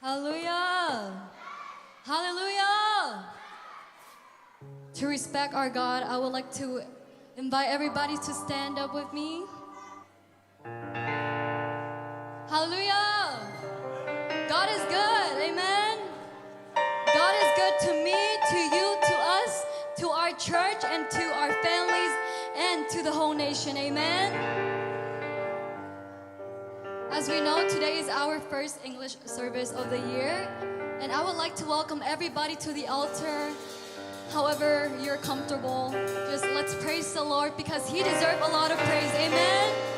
Hallelujah! Hallelujah! To respect our God, I would like to invite everybody to stand up with me. Hallelujah! God is good, amen? God is good to me, to you, to us, to our church, and to our families, and to the whole nation, amen? As we know, today is our first English service of the year, and I would like to welcome everybody to the altar. However you're comfortable, just let's praise the Lord because He deserves a lot of praise, amen?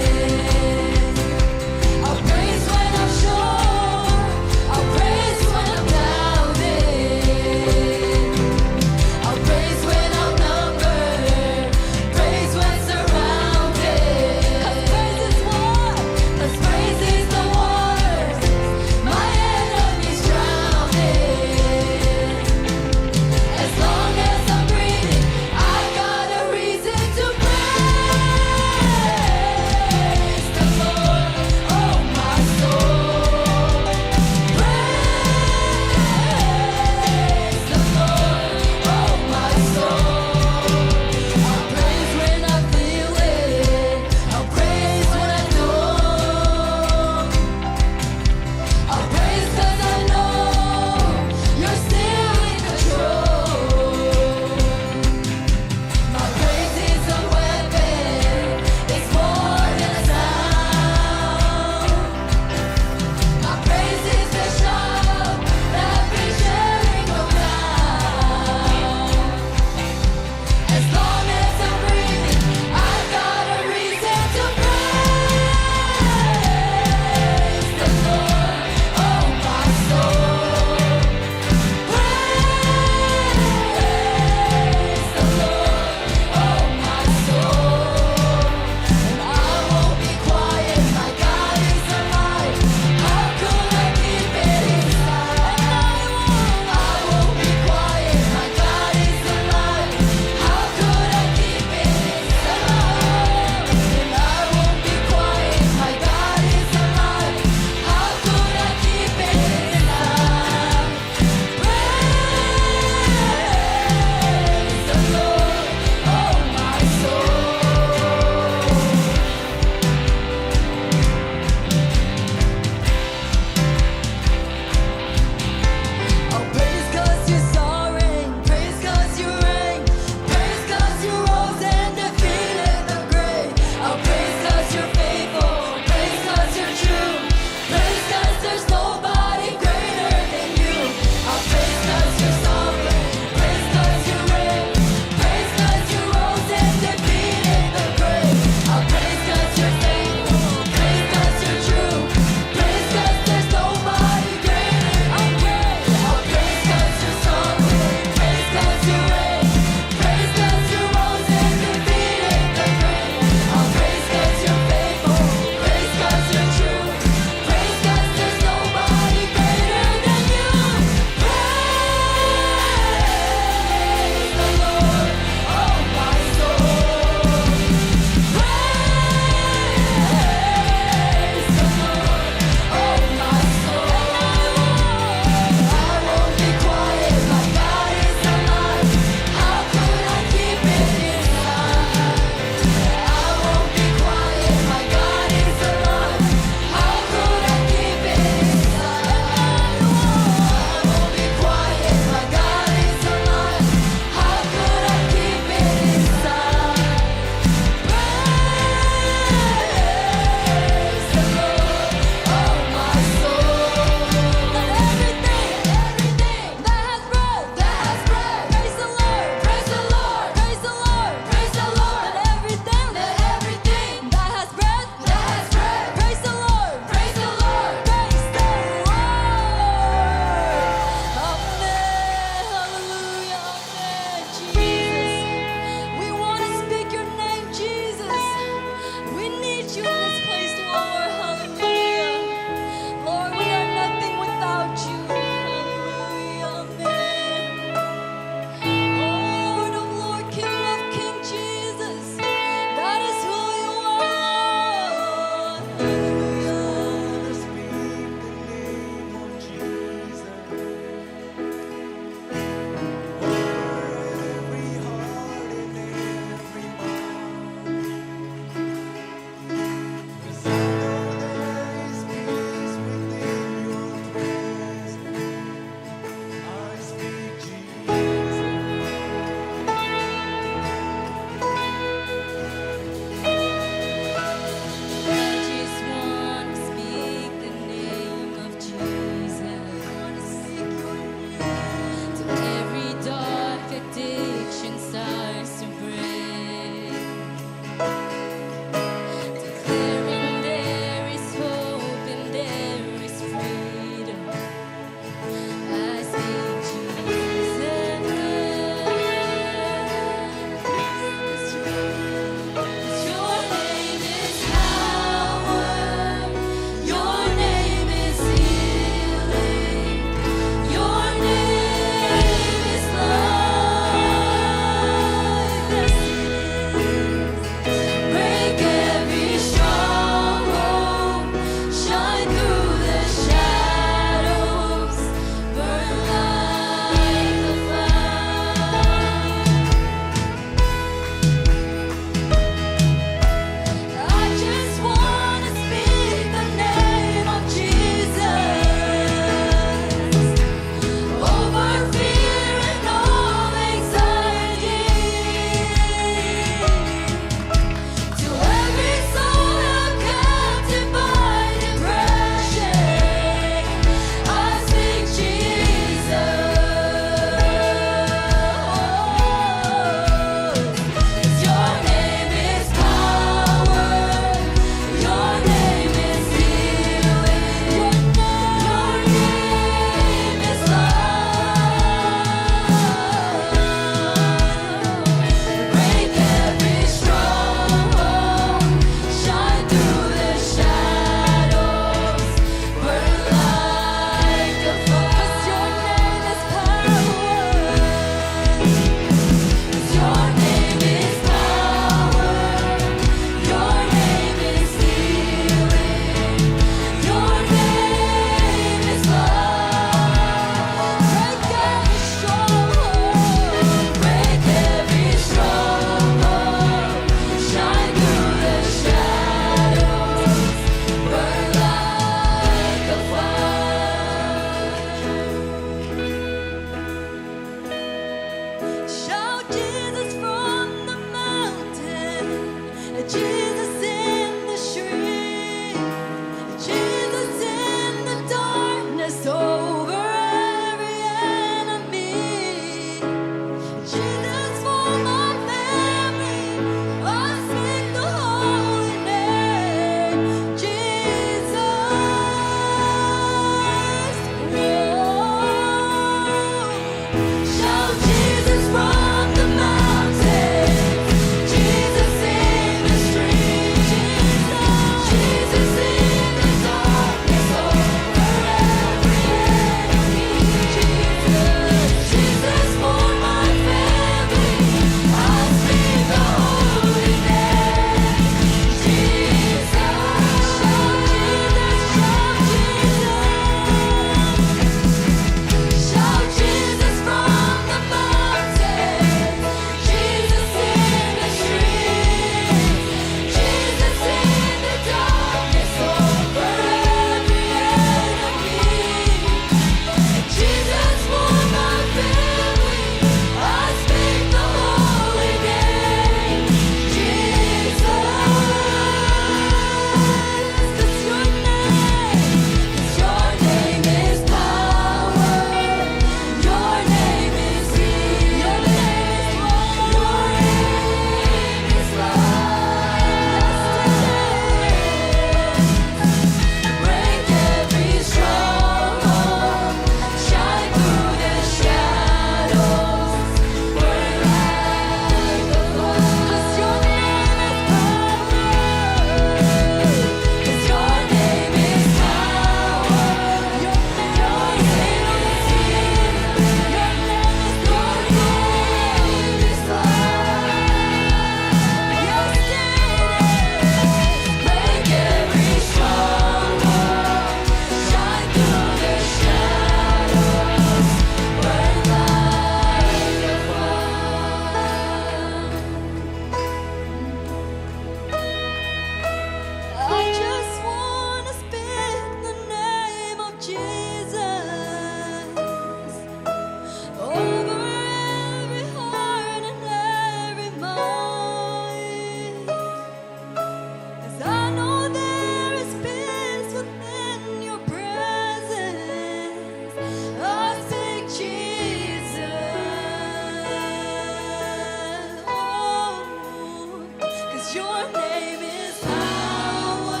'cause your name is power.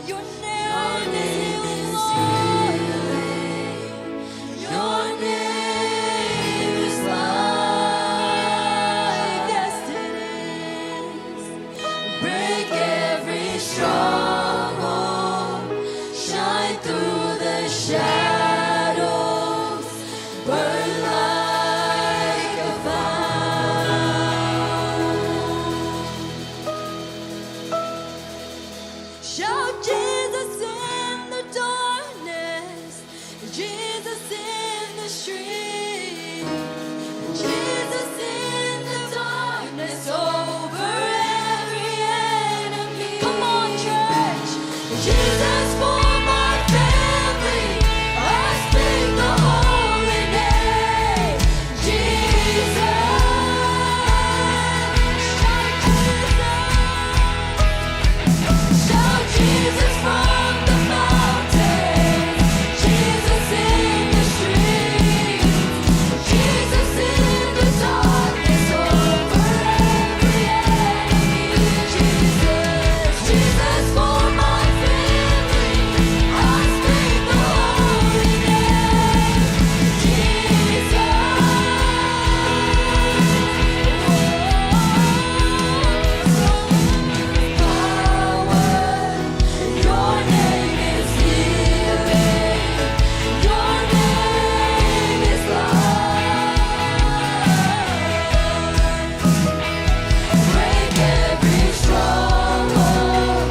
Your name is healing. Your name is life. Yes, it is. Break every stronghold. Shine through the shadows. Burn like a fire. Shout Jesus in the darkness, Jesus in the street, Jesus in the darkness over every enemy. Come on, church. Jesus for my family, I speak the holy name. Jesus, shout Jesus from the mountains, Jesus in the streets, Jesus in the darkness over every enemy. Jesus, Jesus for my family, I speak the holy name. Jesus, power. Your name is healing. Your name is life. Break every stronghold.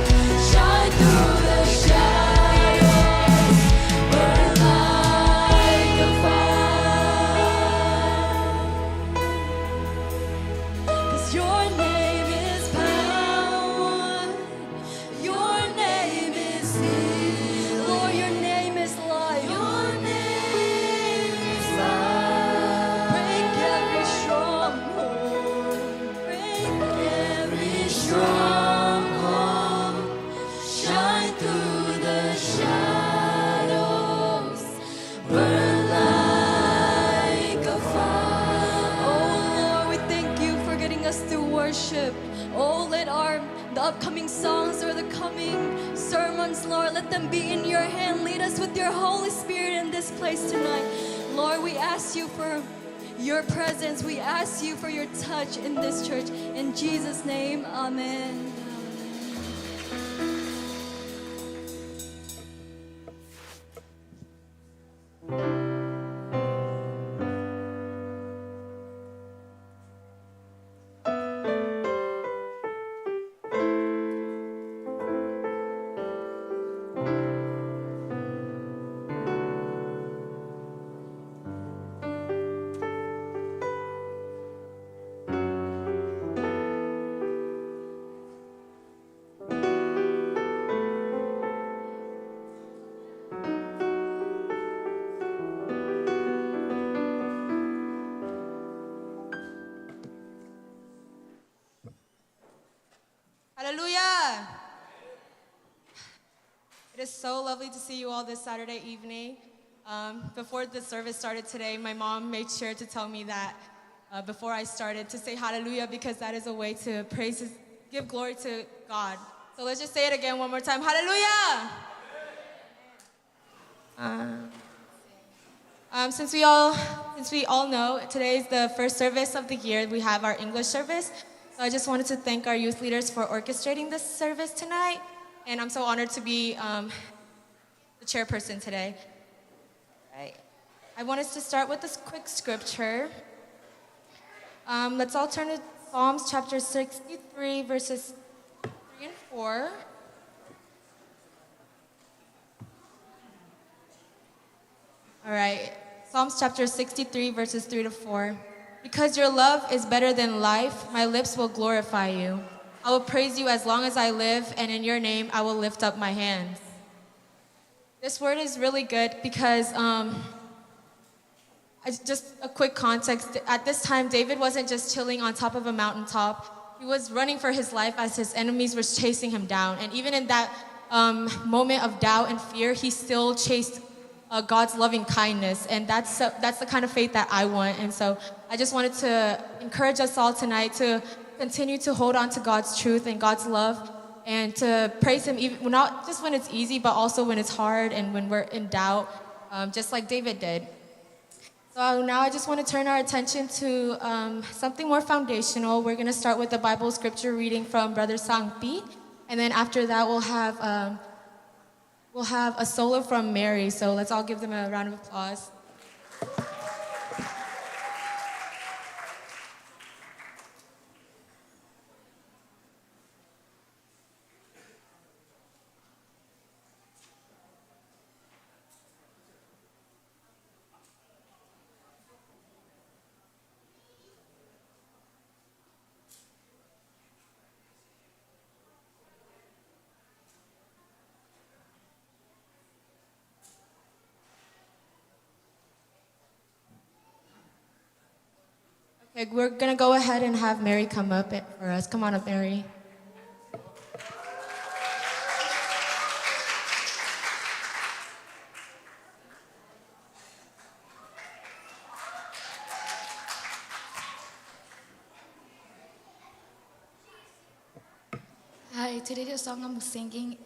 Shine through the shadows. Burn like a fire. 'Cause your name is power. Your name is healing. Lord, your name is life. Your name is life. Break every stronghold. Break every stronghold. Shine through the shadows. Burn like a fire. Oh Lord, we thank you for getting us through worship. Oh, let the upcoming songs or the coming sermons, Lord, let them be in your hand. Lead us with your Holy Spirit in this place tonight. Lord, we ask you for your presence. We ask you for your touch in this church. In Jesus' name, amen. Hallelujah! It is so lovely to see you all this Saturday evening. Before the service started today, my mom made sure to tell me that before I started to say hallelujah, because that is a way to praise, give glory to God. So let's just say it again one more time. Hallelujah! Since we all know, today is the first service of the year. We have our English service. So I just wanted to thank our youth leaders for orchestrating this service tonight. And I'm so honored to be the chairperson today. Right. I want us to start with this quick scripture. Let's all turn to Psalms chapter 63, verses 3 and 4. All right. Psalms chapter 63, verses 3 to 4. Because your love is better than life, my lips will glorify you. I will praise you as long as I live, and in your name I will lift up my hands. This word is really good because, just a quick context, at this time David wasn't just chilling on top of a mountaintop. He was running for his life as his enemies were chasing him down. And even in that moment of doubt and fear, he still chased God's loving kindness, and that's the kind of faith that I want. And so I just wanted to encourage us all tonight to continue to hold on to God's truth and God's love, and to praise Him, even not just when it's easy, but also when it's hard and when we're in doubt, just like David did. So now I just want to turn our attention to something more foundational. We're going to start with the Bible scripture reading from Brother Sangpi, and then after that we'll have a solo from Mary. So let's all give them a round of applause. Okay, we're going to go ahead and have Mary come up for us. Come on up, Mary. Hi, today the song I'm singing.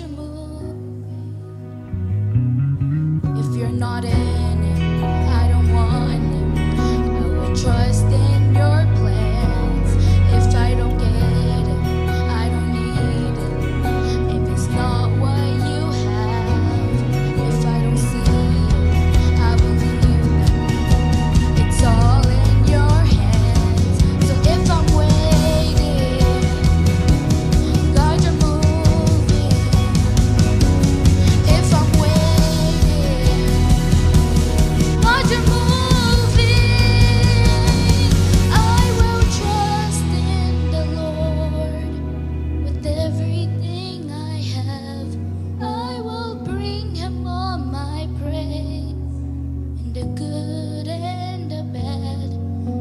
you're moving. If you're not in it, I don't want it. I will trust in your plans. If I don't get it, I don't need it. If it's not what you have, if I don't see it, I believe that it's all in your hands. So if I'm waiting, God, you're moving. If I'm waiting, God, you're moving. I will trust in the Lord with everything I have. I will bring Him all my praise, in the good and the bad.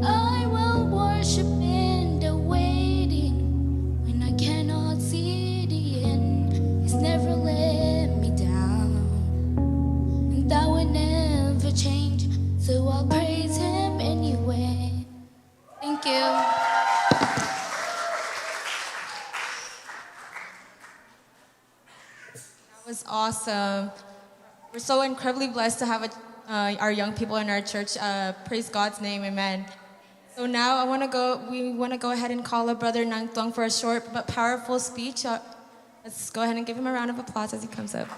I will worship in the waiting, when I cannot see the end. He's never let me down, and that will never change. So I'll praise Him anyway. Thank you. That was awesome. We're so incredibly blessed to have our young people in our church. Praise God's name, amen. So now we want to go ahead and call up Brother Nang Tong for a short but powerful speech. Let's go ahead and give him a round of applause as he comes up.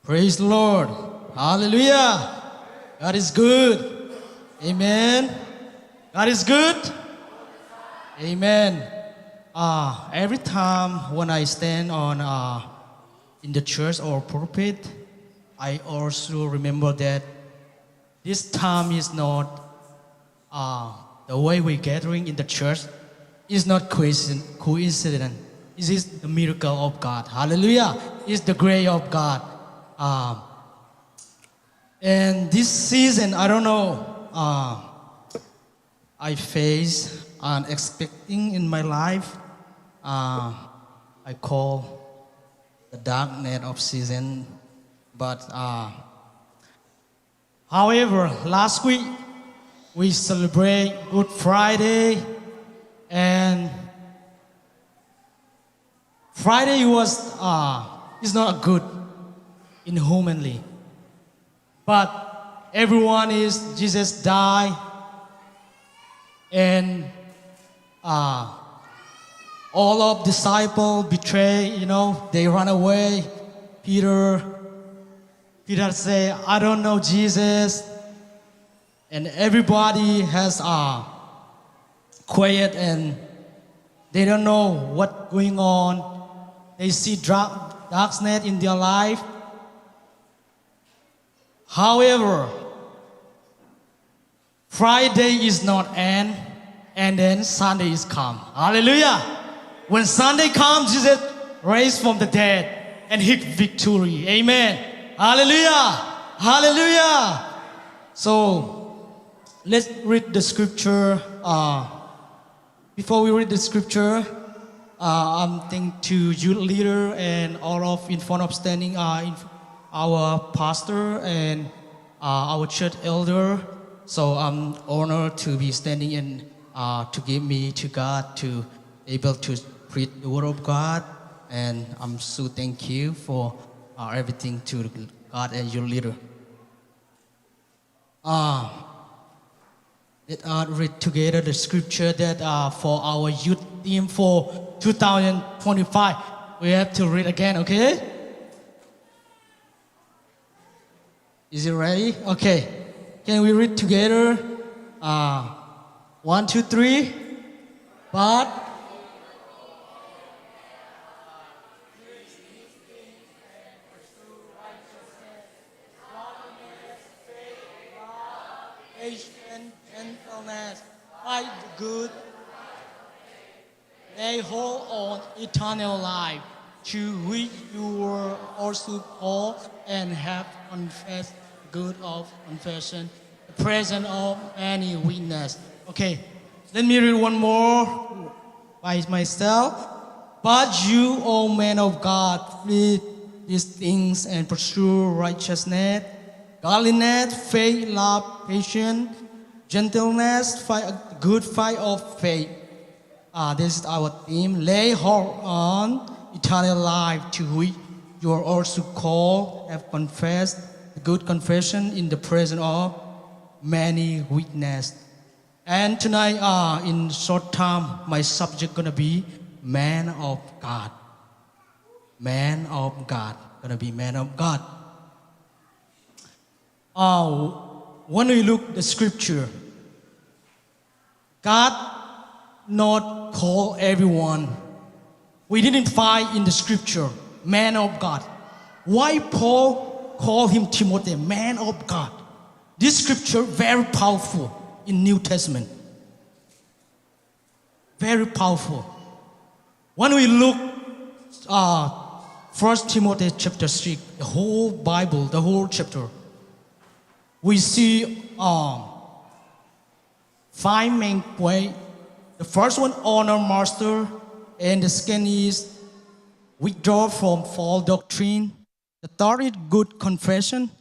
Praise the Lord. Hallelujah. God is good. Amen. God is good. Amen. Every time when I stand on in the church or pulpit, I also remember that this time is not the way we're gathering in the church is not coincidence. It is the miracle of God. Hallelujah. It's the grace of God. And this season, I don't know, I face unexpected in my life. I call the darkness of season. But however, last week we celebrate Good Friday, and Friday was is not good inhumanly, but everyone is Jesus died, and all of disciples betray. They run away. Peter say, I don't know Jesus, and everybody has quiet and they don't know what's going on. They see darkness in their life. However, Friday is not end, and then Sunday is come. Hallelujah. When Sunday comes, Jesus raised from the dead and hit victory. Amen. Hallelujah. Hallelujah. So let's read the scripture. Before we read the scripture, I'm thanking to youth leader and all of in front of standing our pastor and our church elder. So I'm honored to be standing and to give me to God to able to preach the word of God. And I'm so thank you for everything to God and your leader. Let us read together the scripture that for our youth team for 2025. We have to read again, okay? Is it ready? Okay. Can we read together? 1, 2, 3. But patience, gentleness, fight the good. They hold on eternal life, to which you were also called and have confessed good of confession, the presence of many witnesses. Okay, let me read one more by myself. But you, O men of God, flee these things and pursue righteousness, godliness, faith, love, patience, gentleness, fight a good fight of faith. This is our theme. Lay hold on eternal life, to which you are also called, have confessed the good confession in the presence of many witnesses. And tonight, in short time, my subject gonna be man of God. Man of God, gonna be man of God. When we look the scripture, God not call everyone. We didn't find in the scripture man of God. Why Paul called him Timothy, man of God? This scripture very powerful in New Testament. Very powerful. When we look 1 Timothy chapter 6, the whole Bible, the whole chapter, we see 5 main points. The first one, honor master, and the second is withdraw from false doctrine. The third is good confession.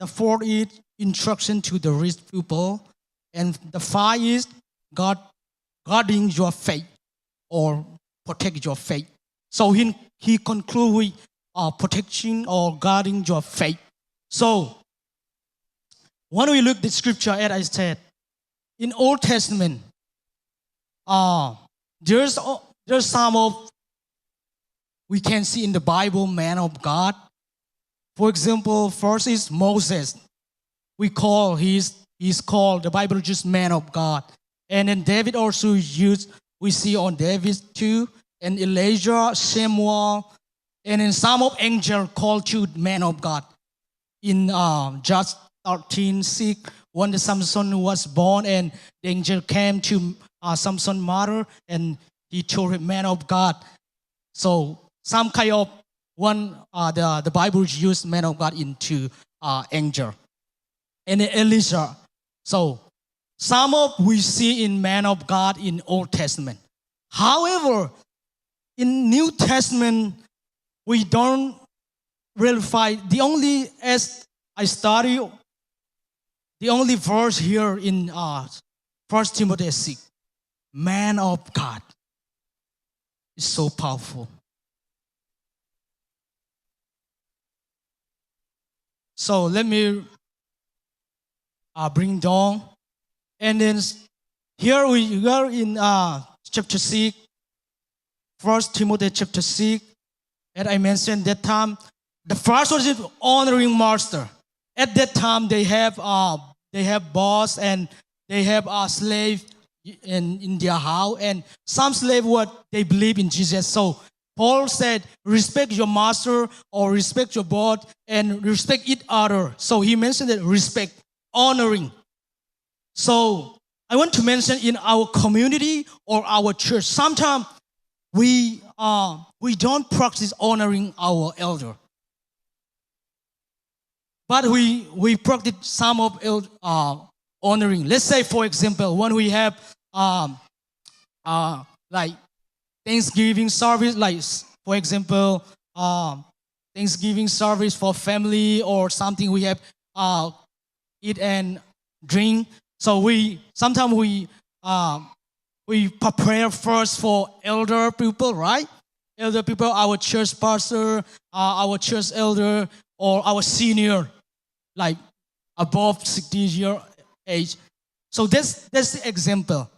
The fourth is instruction to the rich people. And the fifth is guarding your faith or protect your faith. So he concludes with protection or guarding your faith. So when we look at the scripture, as I said, in Old Testament, there's some of we can see in the Bible man of God. For example, first is Moses. He's called, the Bible just man of God. And then David also we see on David too, and Elijah, Samuel, and then some of angels called to man of God. In Judges 13:6, when the Samson was born, and the angel came to Samson's mother, and he told him, man of God. So some kind of the Bible used man of God into angel. And then Elisha. So some of we see in man of God in Old Testament. However, in New Testament, we don't really find as I study, the only verse here in 1 Timothy 6, man of God, is so powerful. So let me bring down. And then here we are in chapter 6, 1 Timothy chapter 6. And I mentioned that time, the first one is honoring master. At that time, they have boss and they have a slave in their house. And some slave, they believe in Jesus. So Paul said, respect your master or respect your boss and respect each other. So he mentioned that respect, honoring. So I want to mention in our community or our church, sometimes we don't practice honoring our elder. But we practice some of honoring. Let's say, for example, when we have like Thanksgiving service, like for example, Thanksgiving service for family or something, we have eat and drink. So sometimes we prepare first for elder people, right? Elder people, our church pastor, our church elder, or our senior, like above 60 year age. So that's the example.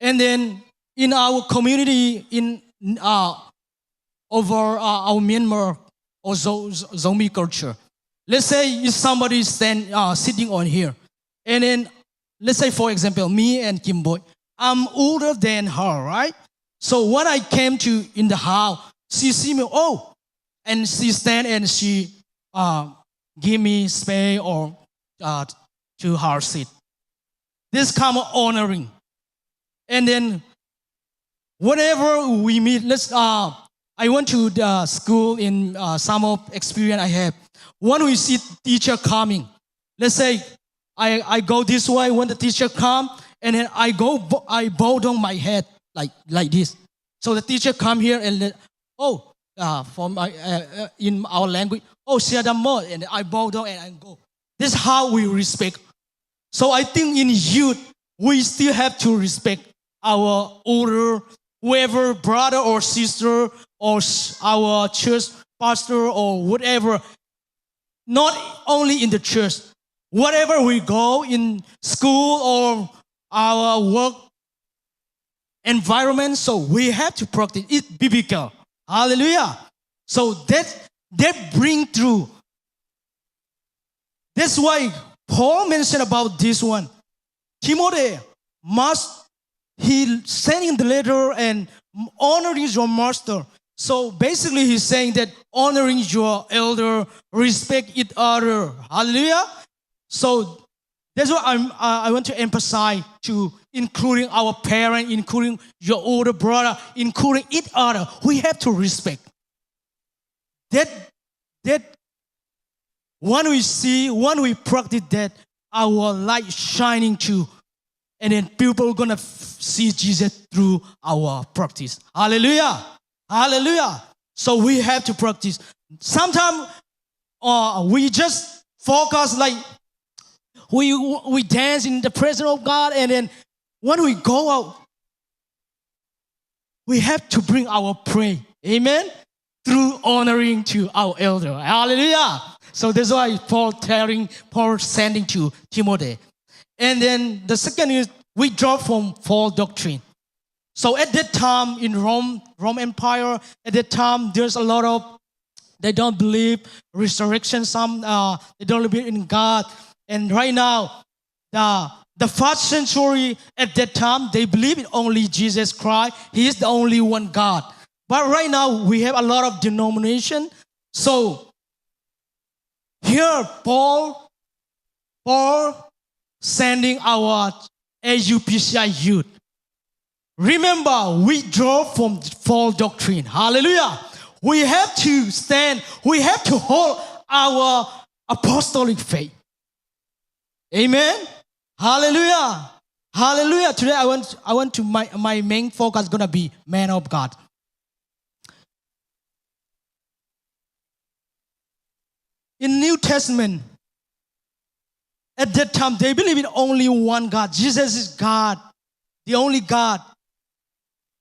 And then in our community, in over our Myanmar or Zombie culture, let's say if somebody is sitting on here, and then let's say, for example, me and Kim Boy, I'm older than her, right? So when I came in the house, she see me, and she stand and she give me space or to her seat. This kind of honoring. And then whenever we meet, I went to the school in some of experience I have. When we see teacher coming, let's say I go this way when the teacher come, and then I bow down my head like this. So the teacher come here and in our language, Siadamo, and I bow down and I go. This is how we respect. So I think in youth, we still have to respect our older, whoever, brother or sister, or our church pastor or whatever. Not only in the church, whatever we go in school or our work environment, so we have to practice it biblical. Hallelujah. So that bring through. That's why Paul mentioned about this one. Timothy he sending the letter and honoring your master. So basically he's saying that honoring your elder, respect each other. Hallelujah. So that's what I want to emphasize to including our parent, including your older brother, including each other. We have to respect. That when we see, when we practice that, our light shining too. And then people are going to see Jesus through our practice. Hallelujah. Hallelujah. So we have to practice. Sometimes we just focus like we dance in the presence of God, and then when we go out, we have to bring our prayer. Amen. Through honoring to our elder. Hallelujah. So that's why Paul sending to Timothy. And then the second is we draw from false doctrine. So at that time in Rome Empire, at that time there's a lot of, they don't believe resurrection. Some they don't believe in God. And right now, the first century at that time, they believe in only Jesus Christ. He is the only one God. But right now we have a lot of denomination. So here Paul sending our AUPCI youth. Remember, we draw from false doctrine. Hallelujah. We have to stand, we have to hold our apostolic faith. Amen. Hallelujah. Hallelujah. Today I want to my main focus is gonna be man of God. In New Testament, at that time, they believe in only one God. Jesus is God, the only God.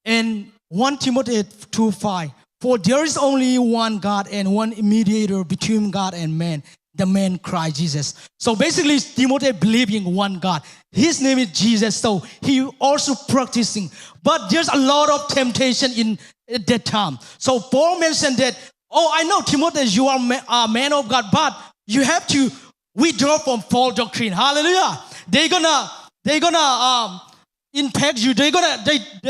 And 1 Timothy 2:5, for there is only one God and one mediator between God and man, the man Christ Jesus. So basically, Timothy believed in one God. His name is Jesus, so he also practicing. But there's a lot of temptation at that time. So Paul mentioned that, I know, Timothy, you are a man of God, but you have to withdraw from false doctrine. Hallelujah. They're gonna impact you. They're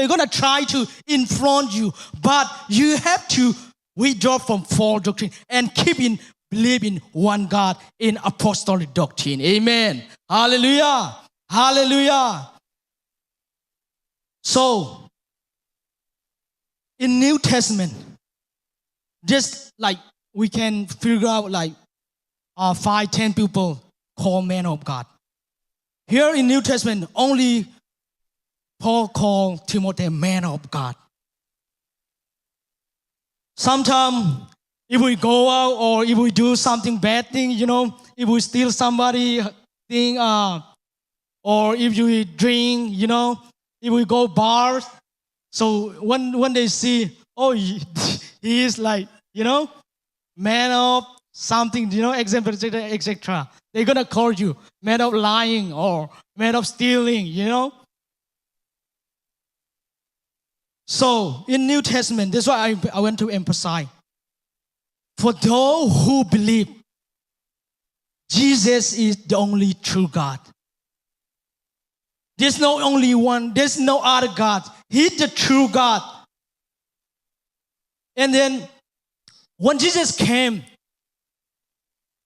gonna try to influence you, but you have to withdraw from false doctrine and keep in believing one God in apostolic doctrine. Amen. Hallelujah. Hallelujah. So in New Testament, just like we can figure out like 5-10 people called men of God. Here in New Testament, only Paul called Timothy man of God. Sometimes if we go out or if we do something bad thing, if we steal somebody thing, or if you drink, if we go bars, so when they see, he is like, man of something, etc. They're going to call you man of lying or man of stealing, So in New Testament, that's why I want to emphasize. For those who believe Jesus is the only true God. There's no only one, there's no other God. He's the true God. And then when Jesus came,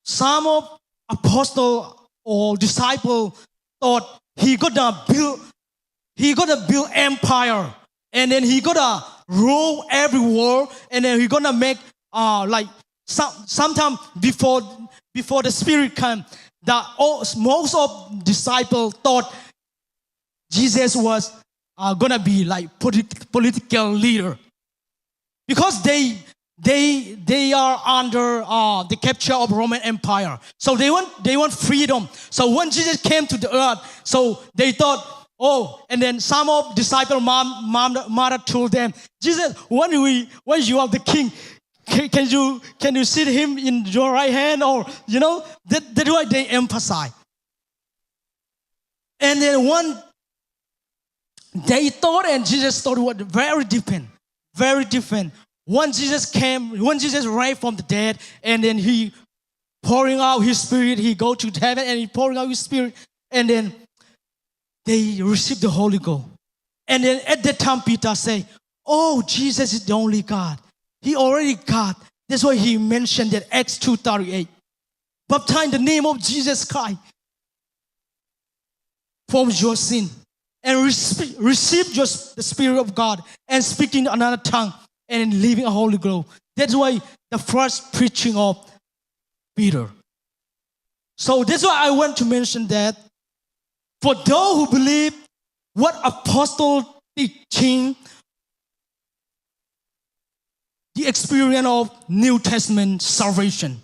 some of apostles or disciples thought he gonna build empire, and then he gonna rule every world, and then he gonna make sometime before the Spirit came, most of disciples thought Jesus was gonna be like political leader, because they they are under the capture of Roman Empire. So they want freedom. So when Jesus came to the earth, so they thought, oh, and then some of disciple mother told them, Jesus, when you are the king, can you sit him in your right hand, or that's why they emphasize. And then one they thought, and Jesus thought was very different, very different. When Jesus raised from the dead, and then he pouring out his spirit, he go to heaven and he pouring out his spirit, and then they received the Holy Ghost. And then at that time, Peter say, oh, Jesus is the only God. He already God. That's why he mentioned that Acts 2:38. Baptize in the name of Jesus Christ from your sin, and receive just the Spirit of God, and speaking another tongue, and living a Holy Ghost. That's why the first preaching of Peter. So that's why I want to mention that for those who believe what apostle teaching, the experience of New Testament salvation.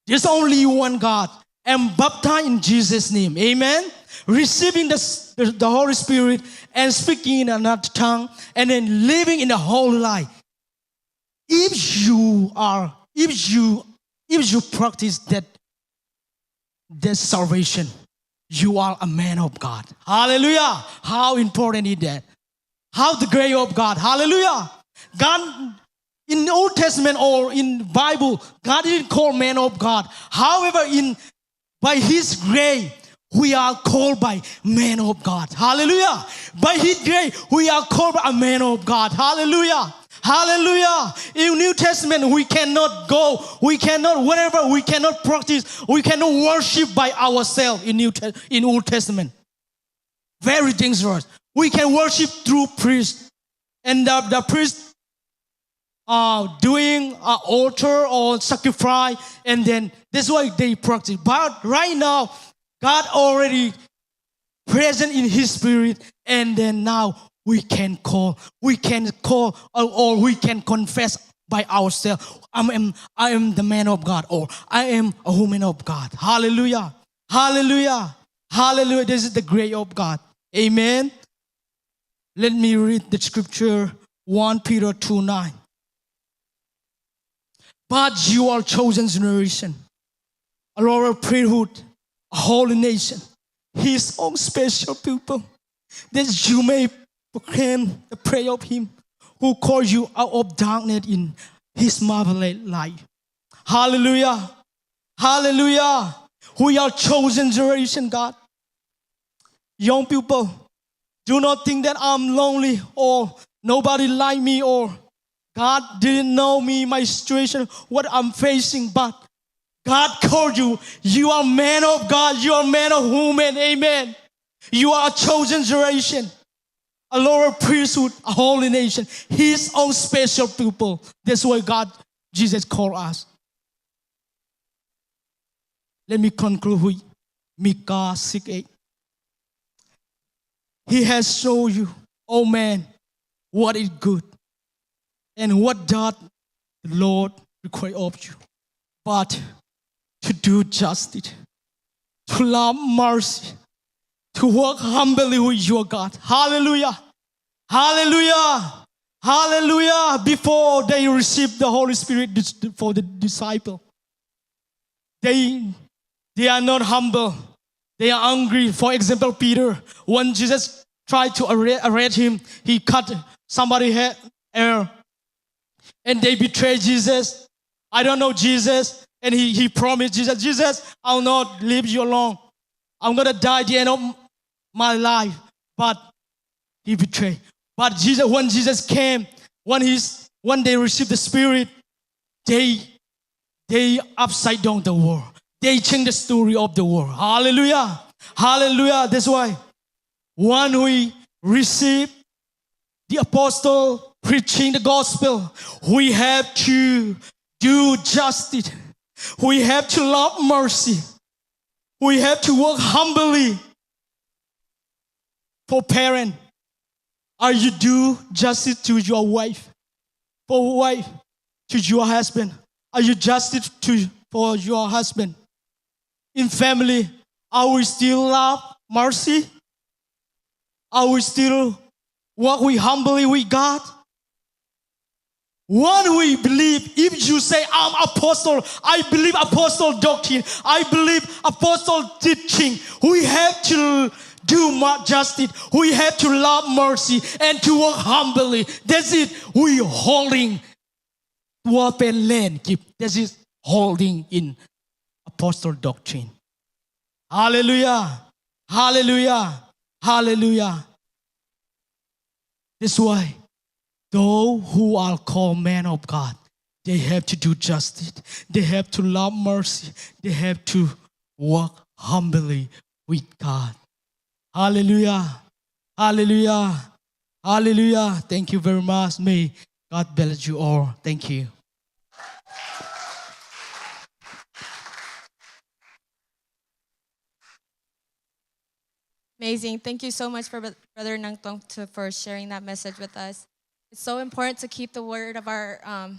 There's only one God, and baptized in Jesus' name. Amen. Receiving the Holy Spirit and speaking in another tongue, and then living in the whole life. If you practice that salvation, you are a man of God. Hallelujah. How important is that? How the grace of God. Hallelujah. God, in the Old Testament or in the Bible, God didn't call man of God. However, by His grace, we are called by man of God. Hallelujah. By His grace, we are called by a man of God. Hallelujah. Hallelujah. In New Testament, we cannot go, we cannot practice, we cannot worship by ourselves in Old Testament. Very dangerous. We can worship through priests. And the priest doing an altar or sacrifice, and then that's why they practice. But right now, God already present in His Spirit, and then now we can call, or we can confess by ourselves, I am the man of God, or I am a woman of God. Hallelujah. Hallelujah. Hallelujah. This is the grace of God. Amen. Let me read the scripture, 1 Peter 2:9. But you are chosen generation, a royal priesthood, a holy nation, His own special people, that you may proclaim the praise of Him who called you out of darkness in His marvelous light. Hallelujah. Hallelujah. We are chosen generation, God. Young people, do not think that I'm lonely or nobody like me or God didn't know me, my situation, what I'm facing, but God called you. You are man of God. You are man of woman. Amen. You are a chosen generation, a loyal priesthood, a holy nation, His own special people. That's why Jesus called us. Let me conclude with Micah 6:8. He has shown you, oh man, what is good and what doth the Lord require of you, but to do justice, to love mercy, to walk humbly with your God. Hallelujah. Hallelujah. Hallelujah. Before they received the Holy Spirit for the disciple, they are not humble. They are angry. For example, Peter, when Jesus tried to arrest him, he cut somebody's hair, and they betrayed Jesus. I don't know Jesus. And he promised Jesus, I'll not leave you alone. I'm going to die at the end of my life. But he betrayed. But when Jesus came, when they received the Spirit, they upside down the world. They changed the story of the world. Hallelujah. Hallelujah. That's why when we receive the apostle preaching the gospel, we have to do justice. We have to love mercy. We have to work humbly. For parent, are you do justice to your wife? For wife, to your husband? Are you justice for your husband? In family, are we still love mercy? Are we still walk we humbly with God? When we believe, if you say, I'm apostle, I believe apostle doctrine, I believe apostle teaching, we have to do more justice, we have to love mercy and to walk humbly. That's it. We holding open land. That is holding in apostle doctrine. Hallelujah. Hallelujah. Hallelujah. That's why those who are called men of God, they have to do justice. They have to love mercy. They have to walk humbly with God. Hallelujah. Hallelujah. Hallelujah. Thank you very much. May God bless you all. Thank you. Amazing. Thank you so much for Brother Nang Tong for sharing that message with us. It's so important to keep the word of our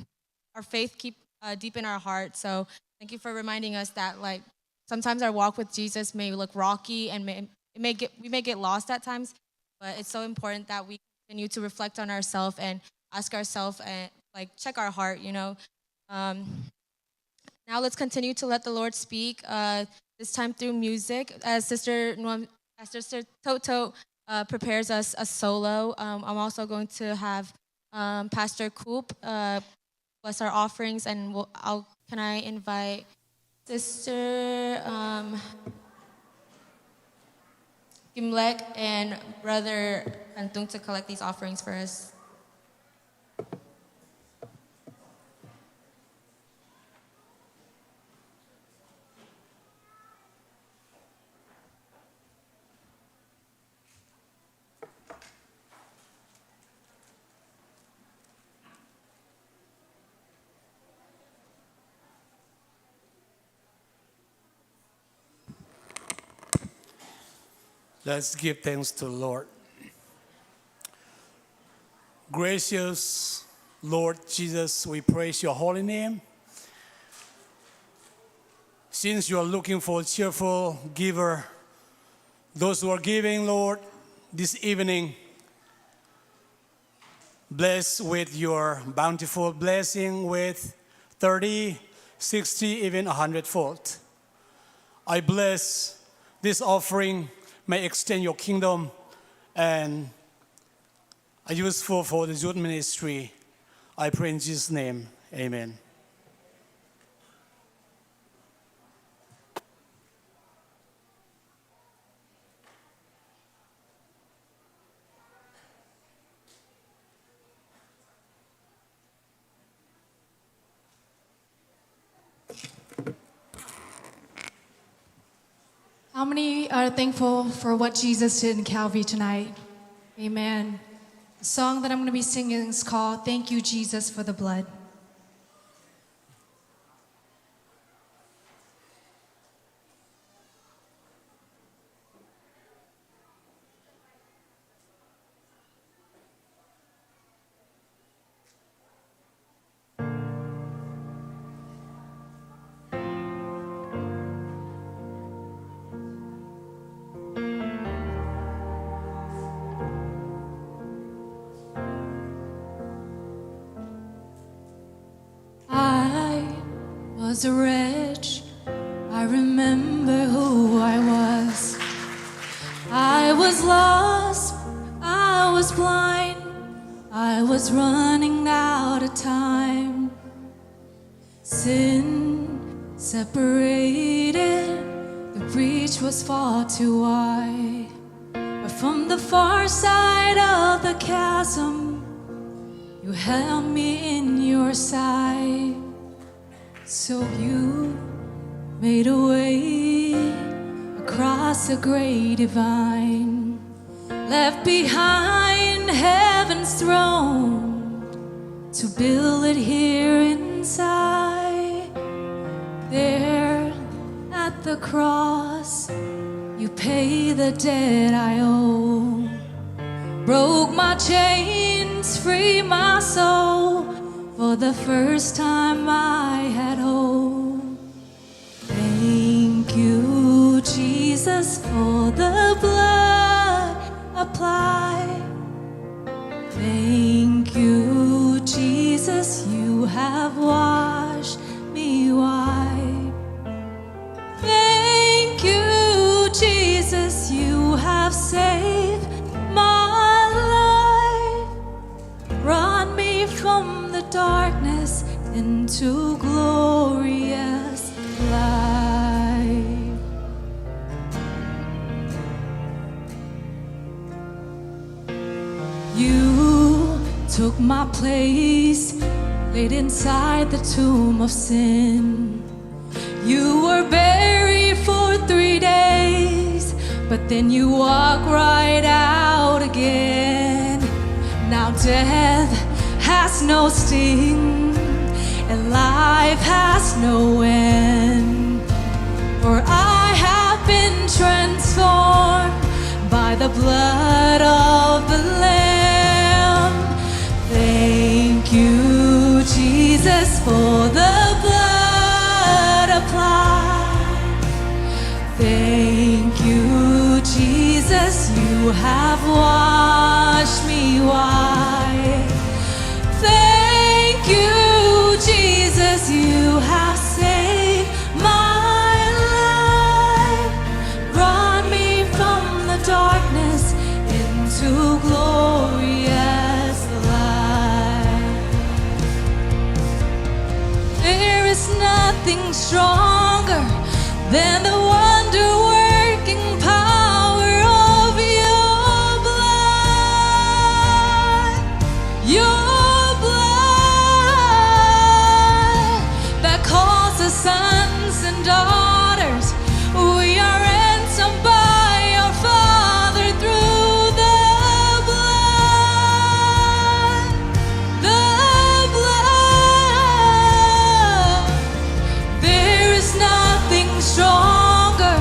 faith deep in our heart. So thank you for reminding us that like sometimes our walk with Jesus may look rocky and we may get lost at times, but it's so important that we continue to reflect on ourselves and ask ourselves and like check our heart. Now let's continue to let the Lord speak. This time through music, as Sister Toto prepares us a solo. I'm also going to have Pastor Coop bless our offerings, and can I invite Sister Gimlek and Brother Antung to collect these offerings for us. Let's give thanks to the Lord. Gracious Lord Jesus, we praise your holy name. Since you are looking for a cheerful giver, those who are giving, Lord, this evening, bless with your bountiful blessing with 30, 60, even 100-fold. I bless this offering. May extend your kingdom and are useful for the youth ministry. I pray in Jesus' name, amen. How many are thankful for what Jesus did in Calvary tonight? Amen. The song that I'm going to be singing is called Thank You, Jesus, for the Blood. Was a wretch, I remember who I was. I was lost, I was blind, I was running out of time. Sin separated, the breach was far too wide. But from the far side of the chasm, you held me in your sight. So you made a way across the great divine, left behind heaven's throne to build it here inside. There at the cross, you pay the debt I owe, broke my chains, free my soul. for the first time I had hope. Thank you, Jesus, for the blood applied. Thank you, Jesus, you have washed me white. Thank you, Jesus, you have saved my life. Brought me from the darkness into glorious light. You took my place, laid inside the tomb of sin. You were buried for 3 days, but then you walk right out again. Now death has no sting, and life has no end. For I have been transformed by the blood of the Lamb. Thank you, Jesus, for the blood applied. Thank you, Jesus, you have washed me white. Thank you, Jesus, you have saved my life. Brought me from the darkness into glorious light. There is nothing stronger than the wonder-working power of your blood. Your blood that calls us sons and daughters. We are ransomed by our Father through the blood. The blood. There is nothing stronger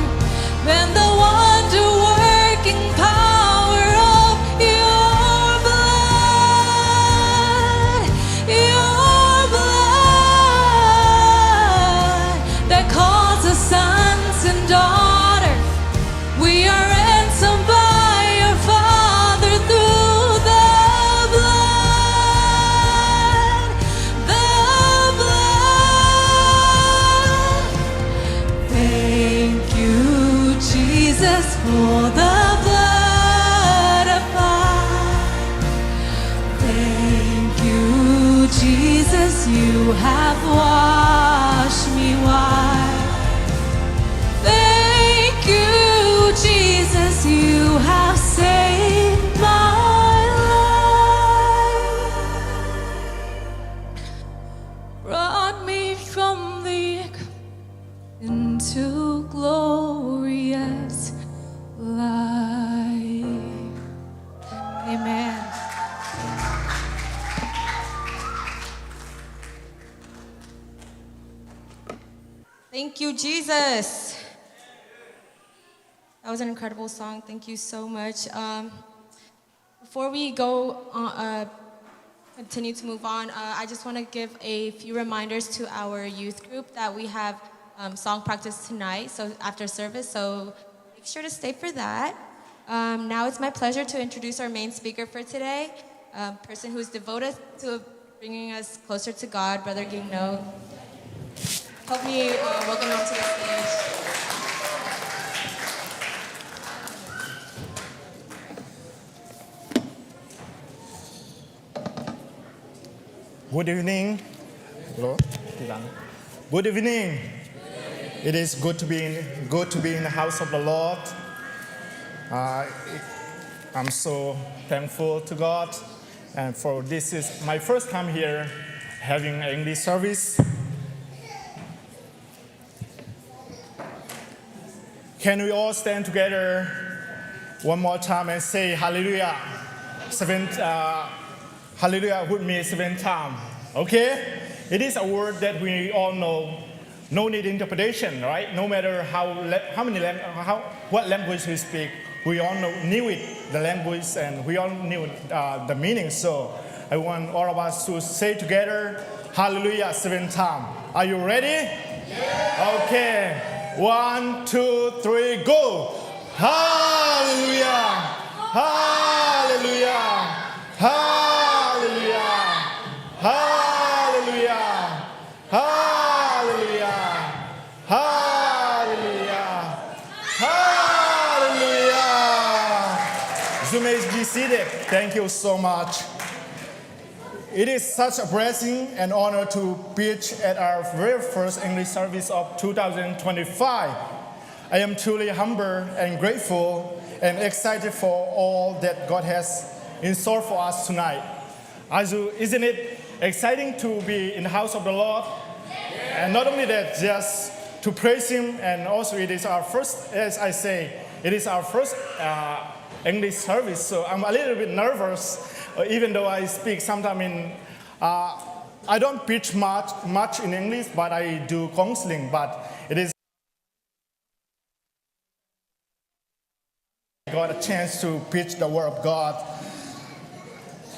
than the wonder-working power of your blood. Your blood that calls us sons and daughters. We are ransomed by our Father through the blood. The blood. Thank you, Jesus, for the blood applied. Thank you, Jesus, you have washed me white. Thank you, Jesus, you have saved my life. Brought me from the into glorious light. Amen. Thank you, Jesus. That was an incredible song. Thank you so much. Before we go on, continue to move on, I just want to give a few reminders to our youth group that we have song practice tonight, so after service, so make sure to stay for that. Now it's my pleasure to introduce our main speaker for today, a person who's devoted to bringing us closer to God, Brother Gingno. Help me welcome him to the stage. Good evening. Hello. Good evening. It is good to be in the house of the Lord. I'm so thankful to God, and for this is my first time here having an English service. Can we all stand together one more time and say hallelujah? Hallelujah with me 7 times. Okay? It is a word that we all know. No need interpretation, right? No matter what language we speak, we all knew it, the language, and we all knew the meaning. So I want all of us to say together, hallelujah 7 times. Are you ready? Okay. 1, 2, 3, go. Hallelujah. Hallelujah. Hallelujah. Hallelujah. Hallelujah. Hallelujah. Hallelujah. You may be seated. Thank you so much. It is such a blessing and honor to preach at our very first English service of 2025. I am truly humble and grateful and excited for all that God has in store for us tonight. Isn't it exciting to be in the house of the Lord? And not only that, just to praise Him, and also it is our first, as I say, it is our first English service. So I'm a little bit nervous, even though I speak sometimes in, I don't preach much in English, but I do counseling. But it is got a chance to preach the word of God.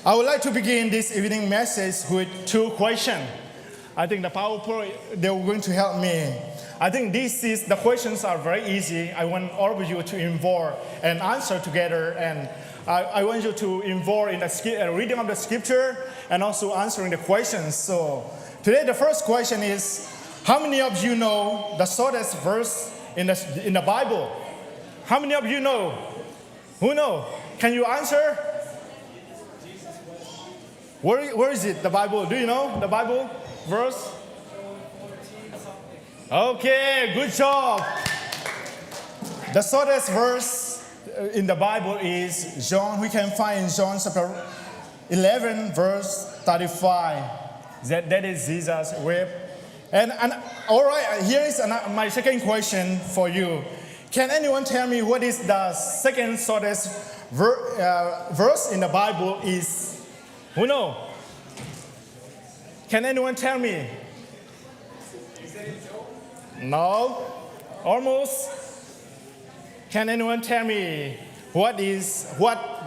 I would like to begin this evening message with 2 questions. I think the PowerPoint, they're going to help me. I think the questions are very easy. I want all of you to involve and answer together. And I want you to involve in the reading of the scripture and also answering the questions. So today the first question is, how many of you know the shortest verse in the Bible? How many of you know? Who know? Can you answer? Where is it, the Bible? Do you know the Bible verse? Okay, good job. The shortest verse in the Bible is John. We can find in John chapter 11, verse 35. That is Jesus' wept. And all right, here is my second question for you. Can anyone tell me what is the second shortest verse in the Bible is? Who know? Can anyone tell me? No? Almost? Can anyone tell me what the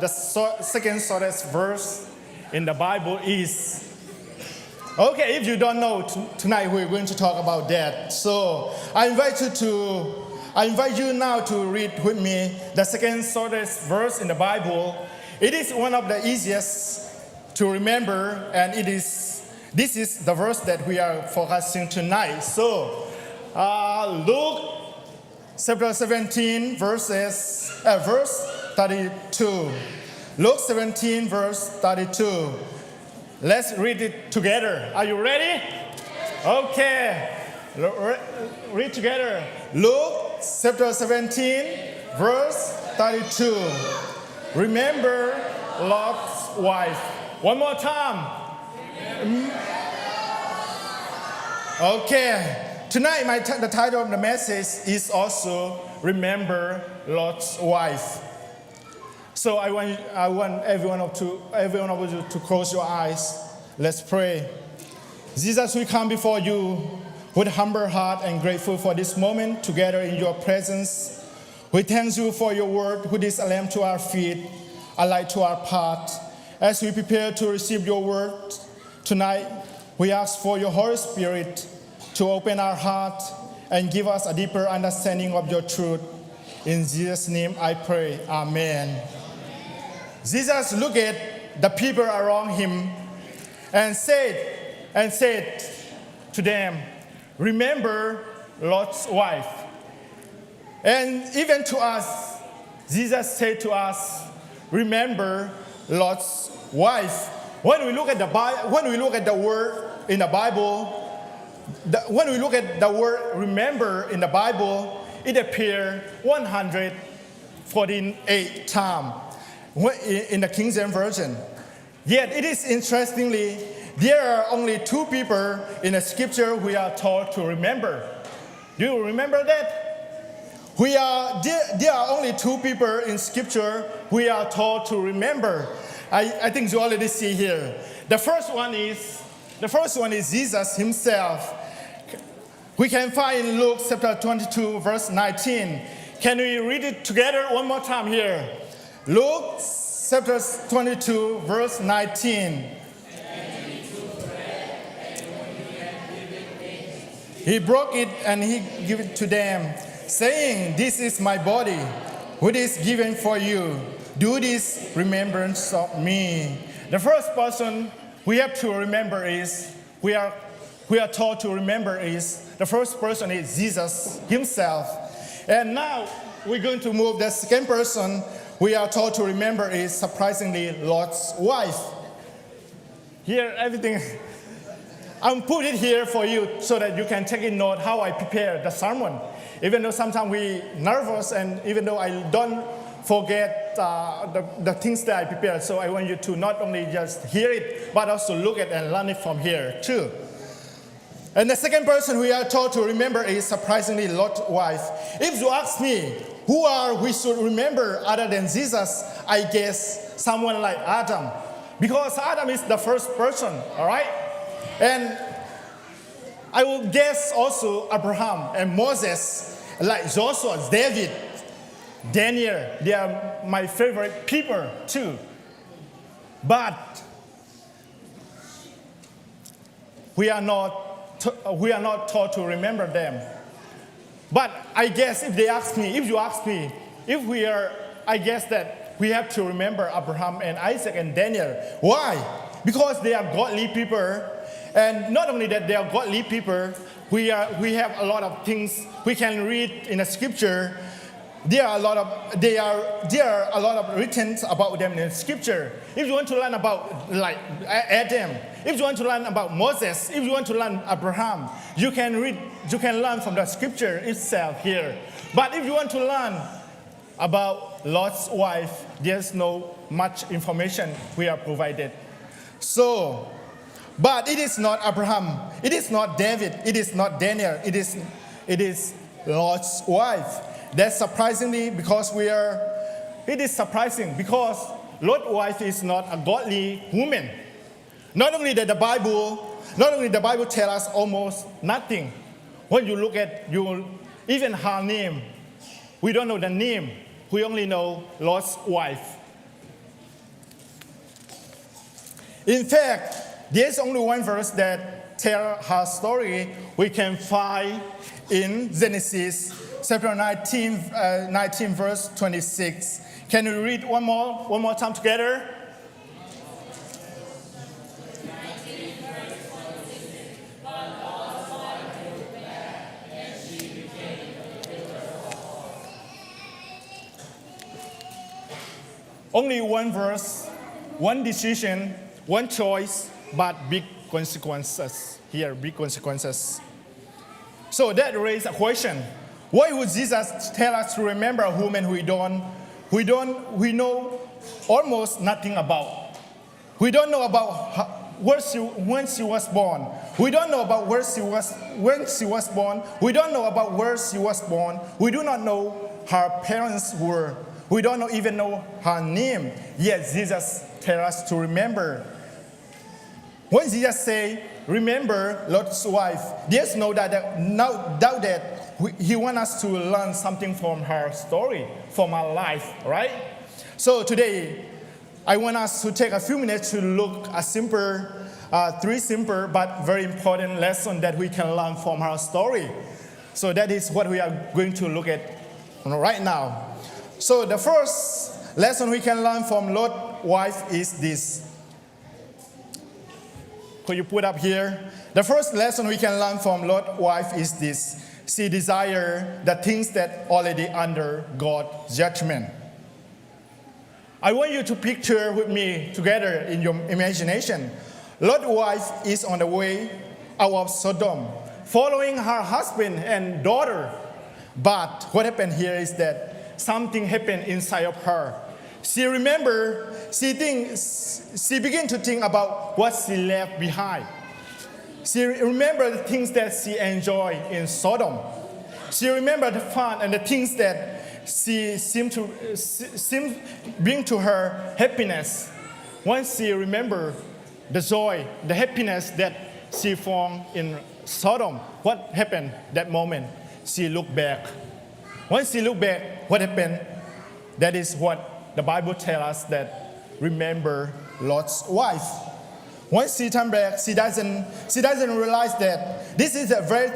second shortest verse in the Bible is? Okay, if you don't know, tonight we're going to talk about that. So I invite you now to read with me the second shortest verse in the Bible. It is one of the easiest to remember, and this is the verse that we are focusing tonight. So Luke chapter 17 verse 32. Luke 17 verse 32. Let's read it together. Are you ready? Okay. Read together. Luke chapter 17 verse 32. Remember Lot's wife. One more time. Okay. Tonight, the title of the message is also Remember Lot's Wife. So I want every one of you to close your eyes. Let's pray. Jesus, we come before you with humble heart and grateful for this moment together in your presence. We thank you for your word, which is a lamp to our feet, a light to our path. As we prepare to receive your word tonight, we ask for your Holy Spirit to open our heart and give us a deeper understanding of your truth. In Jesus' name I pray, amen. Jesus looked at the people around him and said to them, remember Lot's wife. And even to us, Jesus said to us, remember Lot's wife. When we look at the word in the Bible, when we look at the word remember in the Bible, it appears 148 times in the King James Version. Yet it is interestingly, there are only 2 people in the scripture we are taught to remember. Do you remember that? There are only 2 people in scripture we are taught to remember. I think you already see here. The first one is Jesus himself. We can find in Luke chapter 22, verse 19. Can we read it together one more time here? Luke chapter 22, verse 19. He broke it and he gave it to them, saying, "This is my body, which is given for you. Do this remembrance of me." The first person we have to remember is, we are told to remember is, the first person is Jesus himself. And now we're going to move the second person we are told to remember is, surprisingly, Lot's wife. Here, everything, I'm put it here for you so that you can take in note how I prepare the sermon. Even though sometimes we nervous, and even though I don't forget the things that I prepared, so I want you to not only just hear it, but also look at and learn it from here too. And the second person we are told to remember is, surprisingly, Lot's wife. If you ask me, we should remember other than Jesus, I guess someone like Adam. Because Adam is the first person, all right? And I will guess also Abraham and Moses, like Joshua, David, Daniel. They are my favorite people too. But we are not taught to remember them. But I guess if you ask me, I guess that we have to remember Abraham and Isaac and Daniel. Why? Because they are godly people. And not only that they are godly people, we have a lot of things we can read in the scripture. There are a lot of written about them in the scripture. If you want to learn about like Adam, if you want to learn about Moses, if you want to learn Abraham, you can learn from the scripture itself here. But if you want to learn about Lot's wife, there's no much information we are provided. So, but it is not Abraham, it is not David, it is not Daniel, it is Lot's wife. That's surprisingly because it is surprising because Lot's wife is not a godly woman. Not only the Bible tells us almost nothing. When you look at even her name, we don't know the name. We only know Lot's wife. In fact, there's only one verse that tells her story we can find in Genesis chapter 19, verse 26. Can we read one more time together? Only one verse, one decision, one choice, but big consequences here, big consequences. So that raises a question. Why would Jesus tell us to remember a woman we know almost nothing about? We don't know about when she was born. We don't know about when she was born. We don't know about where she was born. We do not know her parents were. We don't even know her name. Yet Jesus tells us to remember. When Jesus say, remember Lot's wife, there's no doubt that he wants us to learn something from her story, from her life, right? So today, I want us to take a few minutes to look at three simple but very important lessons that we can learn from her story. So that is what we are going to look at right now. So the first lesson we can learn from Lot's wife is this. Could you put up here? The first lesson we can learn from Lot's wife is this. She desires the things that already under God's judgment. I want you to picture with me together in your imagination. Lot's wife is on the way out of Sodom, following her husband and daughter. But what happened here is that something happened inside of her. She began to think about what she left behind. She remembered the things that she enjoyed in Sodom. She remembered the fun and the things that she seemed bring to her happiness. Once she remembered the joy, the happiness that she found in Sodom, what happened that moment? She looked back. Once she looked back, what happened? That is what the Bible tells us, that remember Lot's wife. When she turned back, she doesn't realize that this is the very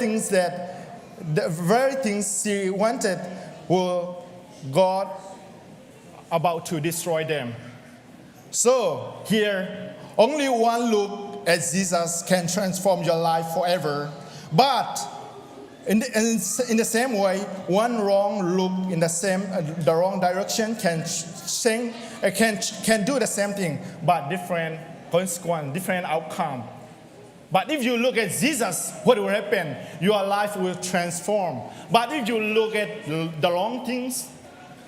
things she wanted were God about to destroy them. So here, only one look at Jesus can transform your life forever. But in the same way, one wrong look in the wrong direction can do the same thing, but different consequence, different outcome. But if you look at Jesus, what will happen? Your life will transform. But if you look at the wrong things,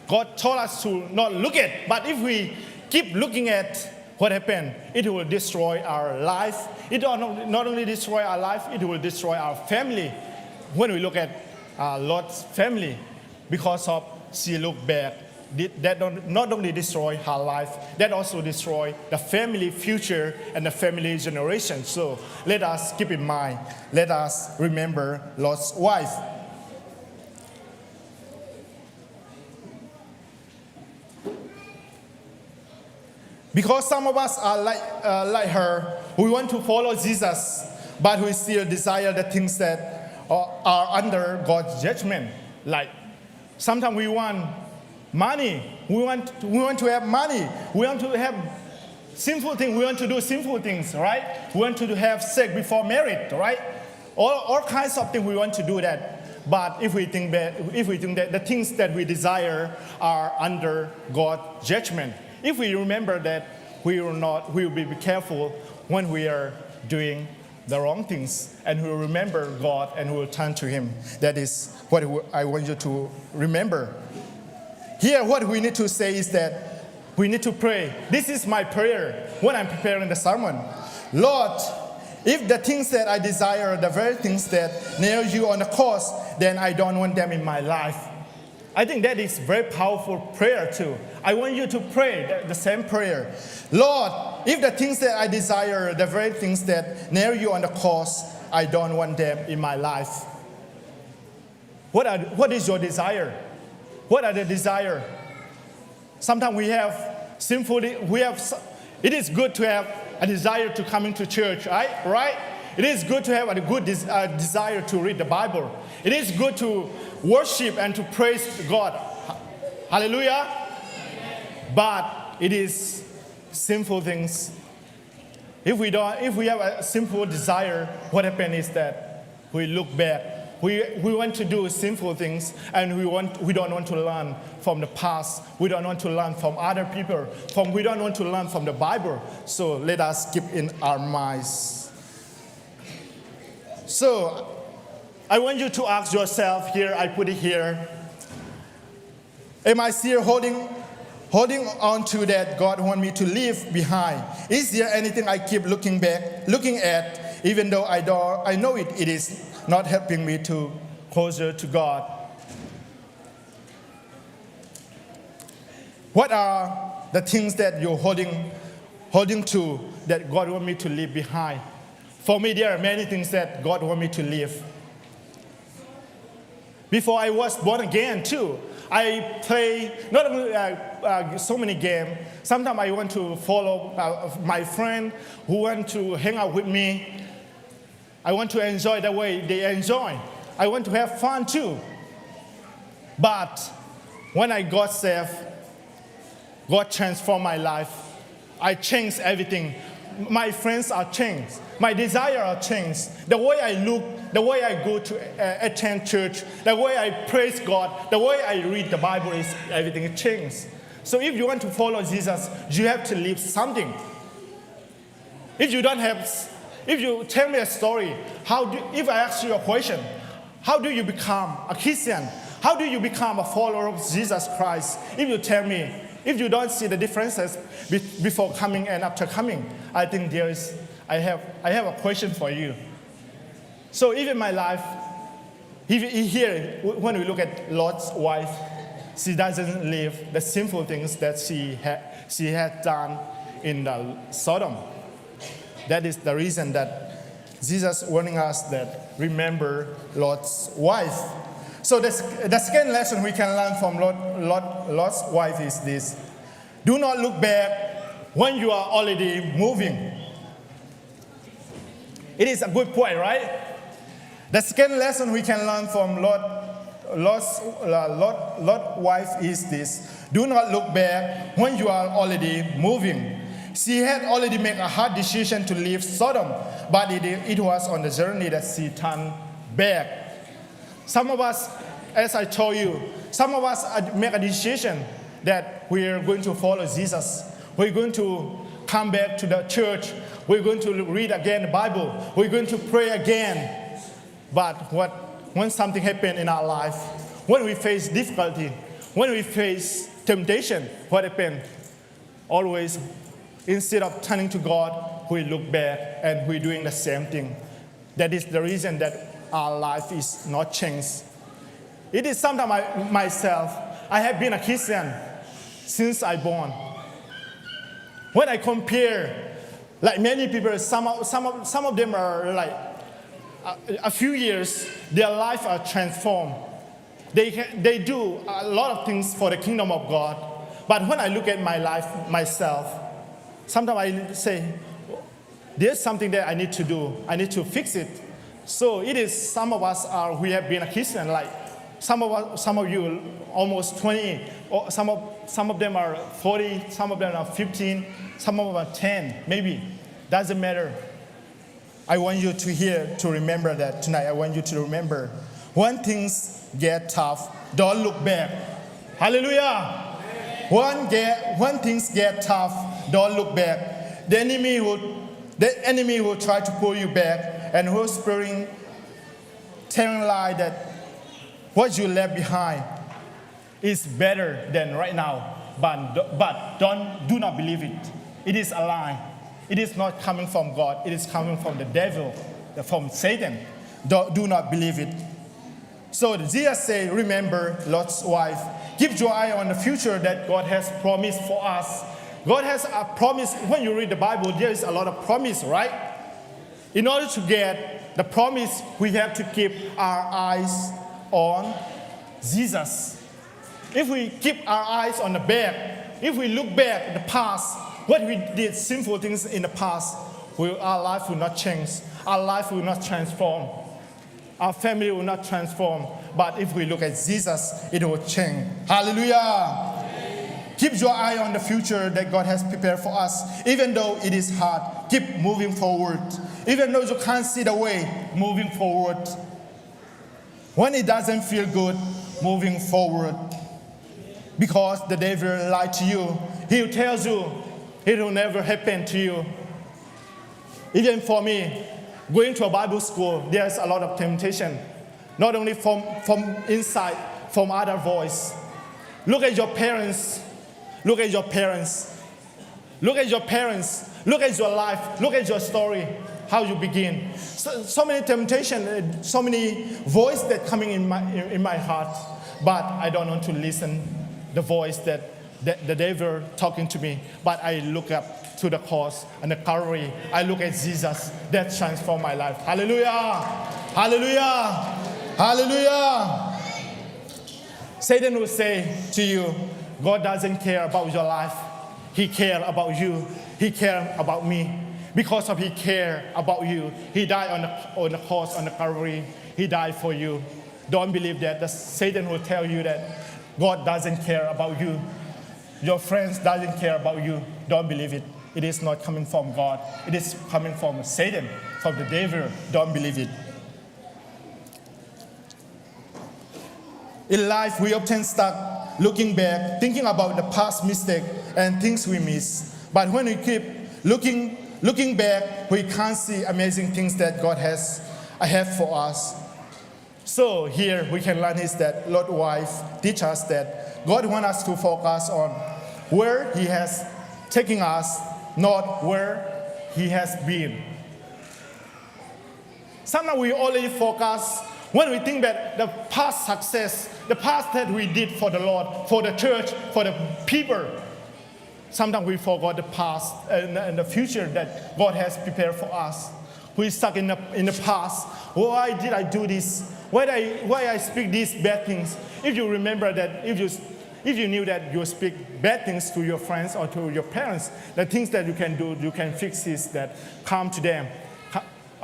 God told us to not look at. But if we keep looking at what happened, it will destroy our life. It will not only destroy our life, it will destroy our family. When we look at Lot's family, because of she looked back, that not only destroy her life, that also destroy the family future and the family generation. So let us keep in mind, let us remember Lot's wife. Because some of us are like her, we want to follow Jesus, but we still desire the things that are under God's judgment. Like sometimes we want money. We want to have money. We want to have sinful things. We want to do sinful things, right? We want to have sex before marriage, right? All kinds of things we want to do that. But if we think that the things that we desire are under God's judgment, if we remember that, we will be careful when we are doing the wrong things, and we will remember God and we will turn to Him. That is what I want you to remember. Here, what we need to say is that we need to pray. This is my prayer when I'm preparing the sermon. Lord, if the things that I desire are the very things that nail you on the cross, then I don't want them in my life. I think that is very powerful prayer too. I want you to pray the same prayer. Lord, if the things that I desire are the very things that nail you on the cross, I don't want them in my life. What is your desire? What are the desire? Sometimes we have sinful. It is good to have a desire to come into church, right? It is good to have a good desire to read the Bible. It is good to worship and to praise God. Hallelujah. But it is sinful things. If we have a sinful desire, what happens is that we look back. We want to do sinful things, and we don't want to learn from the past. We don't want to learn from other people. We don't want to learn from the Bible. So let us keep in our minds. So I want you to ask yourself here, I put it here. Am I still holding on to that God want me to leave behind? Is there anything I keep looking at, even though I know it is not helping me to closer to God? What are the things that you're holding to that God want me to leave behind? For me, there are many things that God want me to leave. Before I was born again too, I play not only so many games. Sometimes I want to follow my friend who want to hang out with me. I want to enjoy the way they enjoy. I want to have fun too. But when I got saved, God transformed my life. I changed everything. My friends are changed. My desire are changed. The way I look, the way I go to attend church, the way I praise God, the way I read the Bible, everything changed. So if you want to follow Jesus, you have to leave something. If you tell me a story, if I ask you a question, how do you become a Christian? How do you become a follower of Jesus Christ? If you tell me, if you don't see the differences before coming and after coming, I think I have a question for you. So even my life, here when we look at Lot's wife, she doesn't live the sinful things that she had done in the Sodom. That is the reason that Jesus warning us that remember Lot's wife. So the second lesson we can learn from Lot's wife is this: do not look back when you are already moving. It is a good point, right? The second lesson we can learn from Lot's wife is this. Do not look back when you are already moving. She had already made a hard decision to leave Sodom, but it was on the journey that she turned back. Some of us, as I told you, some of us make a decision that we are going to follow Jesus. We're going to come back to the church. We're going to read again the Bible. We're going to pray again. But when something happens in our life, when we face difficulty, when we face temptation, what happens? Always, instead of turning to God, we look back and we're doing the same thing. That is the reason that our life is not changed. It is sometimes myself, I have been a Christian since I born. When I compare, like many people, some of them are like a few years, their life are transformed. They do a lot of things for the kingdom of God. But when I look at my life myself, sometimes I say, there's something that I need to do. I need to fix it. So it is some of us we have been a Christian, like some of you almost 20, or some of them are 40, some of them are 15, some of them are 10, maybe. Doesn't matter. I want you to remember that tonight. I want you to remember when things get tough, don't look back. Hallelujah. When things get tough, don't look back. The enemy will try to pull you back and whispering, telling lie that what you left behind is better than right now. But do not believe it. It is a lie. It is not coming from God. It is coming from the devil, from Satan. Do not believe it. So Jesus said, remember Lot's wife. Keep your eye on the future that God has promised for us. God has a promise. When you read the Bible, there is a lot of promise, right? In order to get the promise, we have to keep our eyes on Jesus. If we keep our eyes on the back, if we look back at the past, what we did, sinful things in the past, our life will not change. Our life will not transform. Our family will not transform. But if we look at Jesus, it will change. Hallelujah. Keep your eye on the future that God has prepared for us. Even though it is hard, keep moving forward. Even though you can't see the way, moving forward. When it doesn't feel good, moving forward. Because the devil lied to you. He tells you it will never happen to you. Even for me, going to a Bible school, there's a lot of temptation. Not only from inside, from other voice. Look at your parents. Look at your parents. Look at your parents. Look at your life. Look at your story. How you begin. So many temptation, so many voice that coming in my heart. But I don't want to listen the voice that the devil talking to me. But I look up to the cross and the Calvary. I look at Jesus. That transformed my life. Hallelujah. Hallelujah. Hallelujah. Satan will say to you, God doesn't care about your life. He cares about you. He cares about me. Because of He care about you, He died on the cross, on the Calvary. He died for you. Don't believe that. Satan will tell you that God doesn't care about you. Your friends doesn't care about you. Don't believe it. It is not coming from God. It is coming from Satan, from the devil. Don't believe it. In life, we often stuck looking back, thinking about the past mistake and things we miss. But when we keep looking back, we can't see amazing things that God has ahead for us. So here we can learn is that Lot's wife teach us that God wants us to focus on where He has taken us, not where He has been. Sometimes we only focus when we think that the past success, the past that we did for the Lord, for the church, for the people. Sometimes we forgot the past and the future that God has prepared for us. We stuck in the past. Why did I do this? Why I speak these bad things? If you remember that, if you knew that you speak bad things to your friends or to your parents, the things that you can do, you can fix this, that come to them.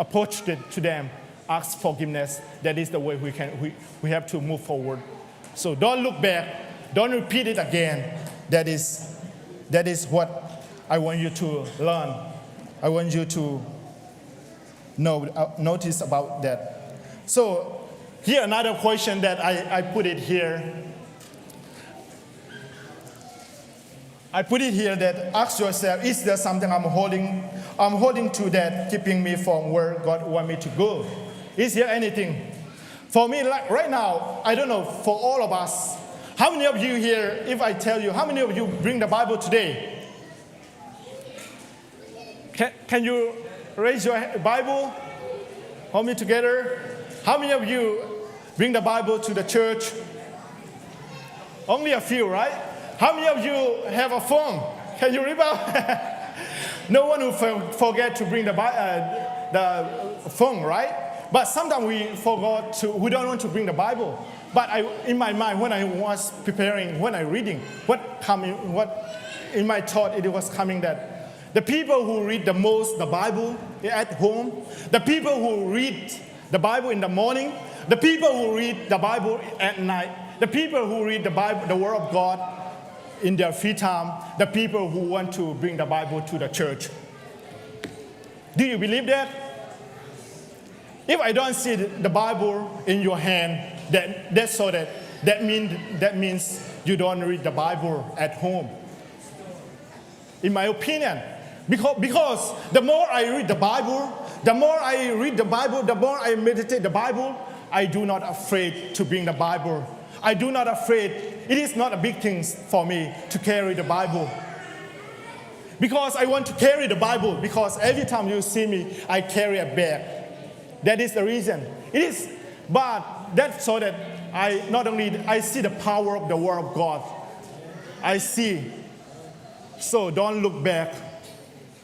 approach to them, ask forgiveness. That is the way we have to move forward. So don't look back, don't repeat it again. That is what I want you to learn. I want you to notice about that. So here another question that I put it here. I put it here that ask yourself, is there something I'm holding to that keeping me from where God wants me to go? Is there anything? For me, like right now, I don't know, for all of us, how many of you here, if I tell you, how many of you bring the Bible today? Can you raise your Bible? Hold me together. How many of you bring the Bible to the church? Only a few, right? How many of you have a phone? Can you read out? No one will forget to bring the phone, right? But sometimes we don't want to bring the Bible. But in my mind, when I was preparing, when I reading, what in my thought it was coming that the people who read the most the Bible at home, the people who read the Bible in the morning, the people who read the Bible at night, the people who read the Bible, the Word of God, in their free time, the people who want to bring the Bible to the church. Do you believe that? If I don't see the Bible in your hand, that means you don't read the Bible at home. In my opinion, because the more I read the Bible, the more I meditate the Bible, I do not afraid to bring the Bible. I do not afraid. It is not a big thing for me to carry the Bible. Because I want to carry the Bible, because every time you see me, I carry a bag. That is the reason. It is, but that's so that I see the power of the Word of God. I see. So don't look back.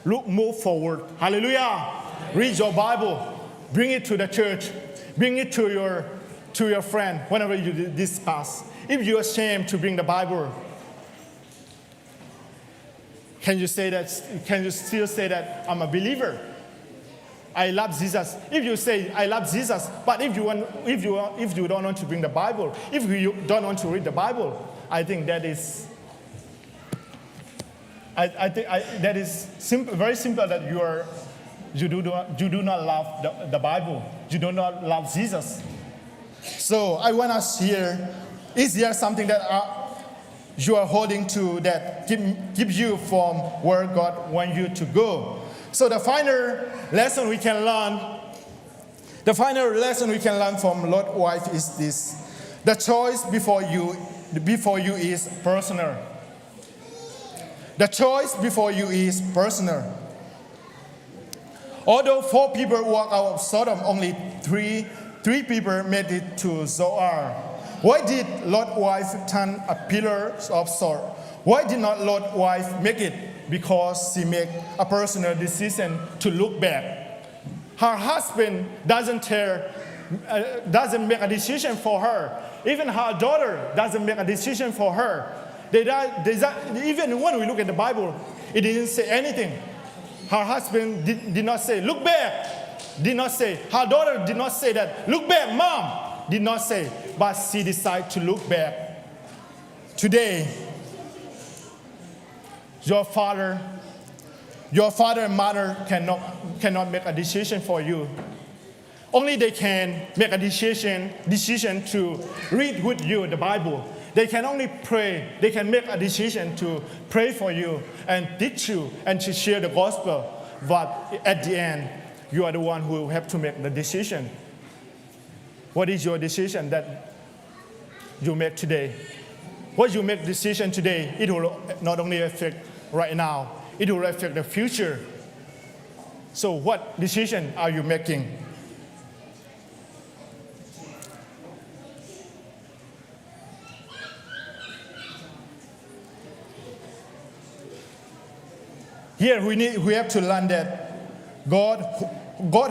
Move forward. Hallelujah. Read your Bible. Bring it to the church. Bring it to your friend whenever you discuss. If you're ashamed to bring the Bible, can you still say that I'm a believer? I love Jesus. If you say I love Jesus, but if you don't want to bring the Bible, if you don't want to read the Bible, I think that is that is simple, very simple, that you do not love the Bible. You do not love Jesus. So I want us here, is there something that you are holding to that keeps you from where God wants you to go? So the final lesson we can learn from Lot's wife is this: the choice before you is personal. The choice before you is personal. Although 4 people walked out of Sodom, only three people made it to Zoar. Why did Lot's wife turn a pillar of salt? Why did not Lot's wife make it? Because she made a personal decision to look back. Her husband doesn't make a decision for her. Even her daughter doesn't make a decision for her. Even when we look at the Bible, it didn't say anything. Her husband did not say, look back. Did not say. Her daughter did not say that, look back, mom. Did not say. But she decided to look back. Today, your father and mother cannot make a decision for you. Only they can make a decision to read with you the Bible. They can only pray. They can make a decision to pray for you and teach you and to share the gospel. But at the end, you are the one who have to make the decision. What is your decision that you make today? What you make decision today, it will not only affect right now, it will affect the future. So what decision are you making? Here we have to learn that God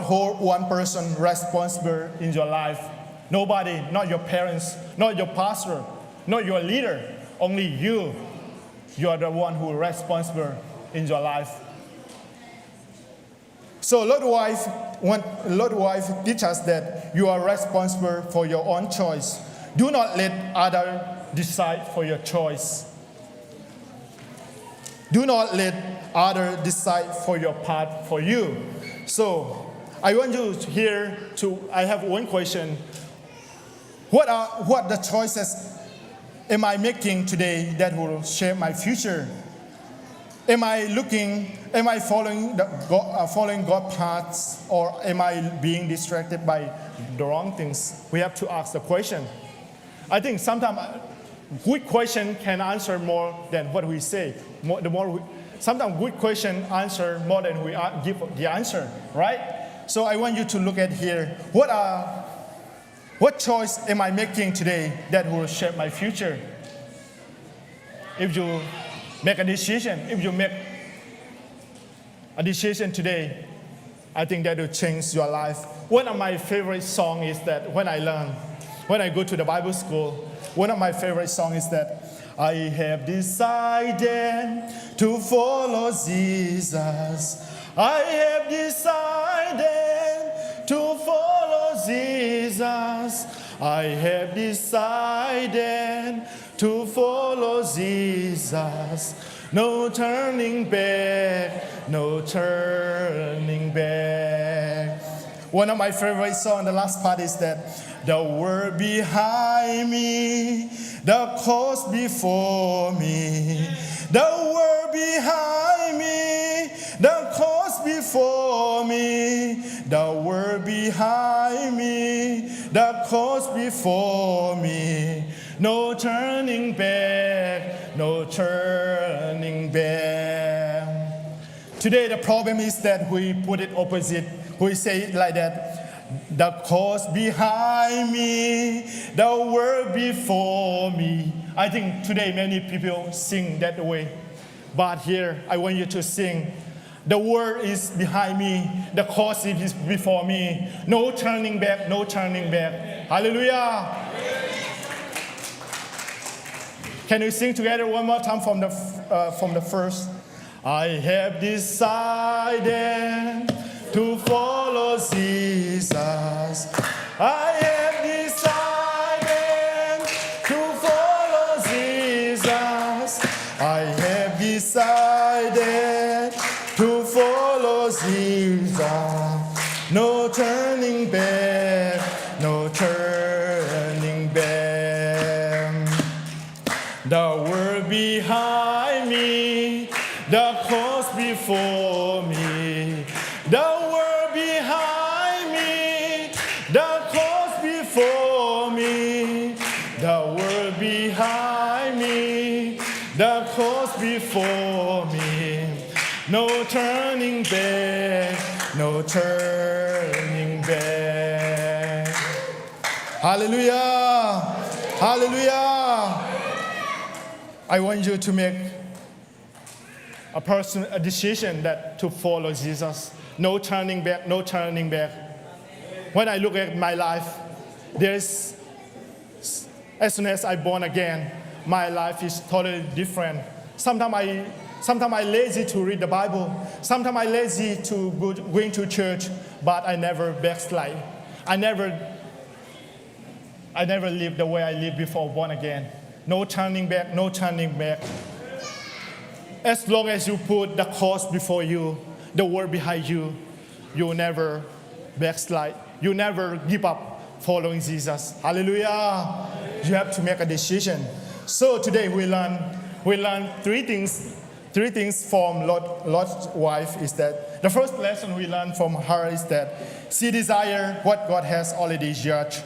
holds one person responsible in your life. Nobody, not your parents, not your pastor, not your leader, only you. You are the one who is responsible in your life. So Lot's wife Lord's wife teaches us that you are responsible for your own choice. Do not let others decide for your choice. Do not let others decide for your path for you. So I want you here I have one question. What the choices am I making today that will shape my future? Am I following God's paths, or am I being distracted by the wrong things? We have to ask the question. I think sometimes good question can answer more than what we say. Sometimes good question answer more than we give the answer, right? So I want you to look at here. What choice am I making today that will shape my future? If you make a decision today, I think that will change your life. One of my favorite songs is that when I go to the Bible school, one of my favorite songs is that I have decided to follow Jesus. I have decided to follow Jesus. I have decided to follow Jesus. No turning back, no turning back. One of my favorite songs, the last part is that the world behind me, the cross before me. The world behind me, the cross before me. The world behind me, the cross before me. No turning back, no turning back. Today the problem is that we put it opposite. We say it like that. The cross behind me, the world before me. I think today many people sing that way. But here I want you to sing. The world is behind me, the cross is before me. No turning back, no turning back. Hallelujah. Can we sing together one more time from the first? I have decided to follow Jesus. I have decided to follow Jesus. I have decided to follow Jesus. No turning back, no turning back. The world behind me, the cross before me. The world behind me, the cross before me. The world behind me, the cross before me. No turning back, no turning back. Hallelujah, hallelujah. I want you to make a decision that to follow Jesus. No turning back, no turning back. When I look at my life, as soon as I'm born again, my life is totally different. Sometimes I lazy to read the Bible. Sometimes I lazy to going to church, but I never backslide. I never live the way I lived before born again. No turning back, no turning back. As long as you put the cross before you, the word behind you, you will never backslide. You never give up following Jesus. Hallelujah. You have to make a decision. So today we learn three things from Lot's wife is that the first lesson we learn from her is that she desires what God has already judged.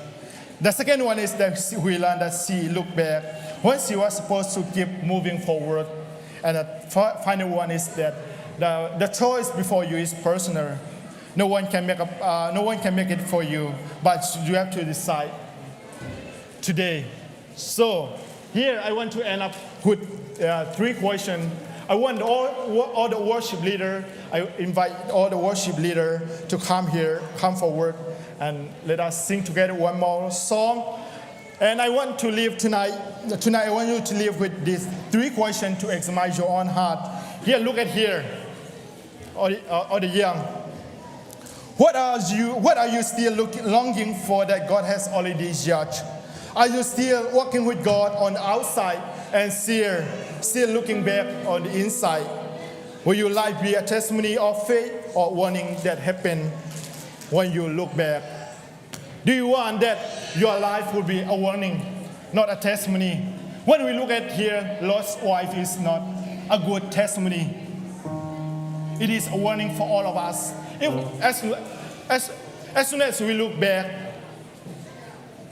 The second one is that we learn that she looked back when she was supposed to keep moving forward. And the final one is that the choice before you is personal. No one can make it for you, but you have to decide today. So here I want to end up with three questions. I want all the worship leader. I invite all the worship leader to come here, come forward, and let us sing together one more song. And I want to leave tonight. Tonight I want you to leave with these three questions to examine your own heart. Here, look at here. All the young. What are you still longing for that God has already judged? Are you still walking with God on the outside and still looking back on the inside? Will your life be a testimony of faith or warning that happened when you look back? Do you want that your life will be a warning, not a testimony? When we look at here, Lot's wife is not a good testimony. It is a warning for all of us. As soon as we look back,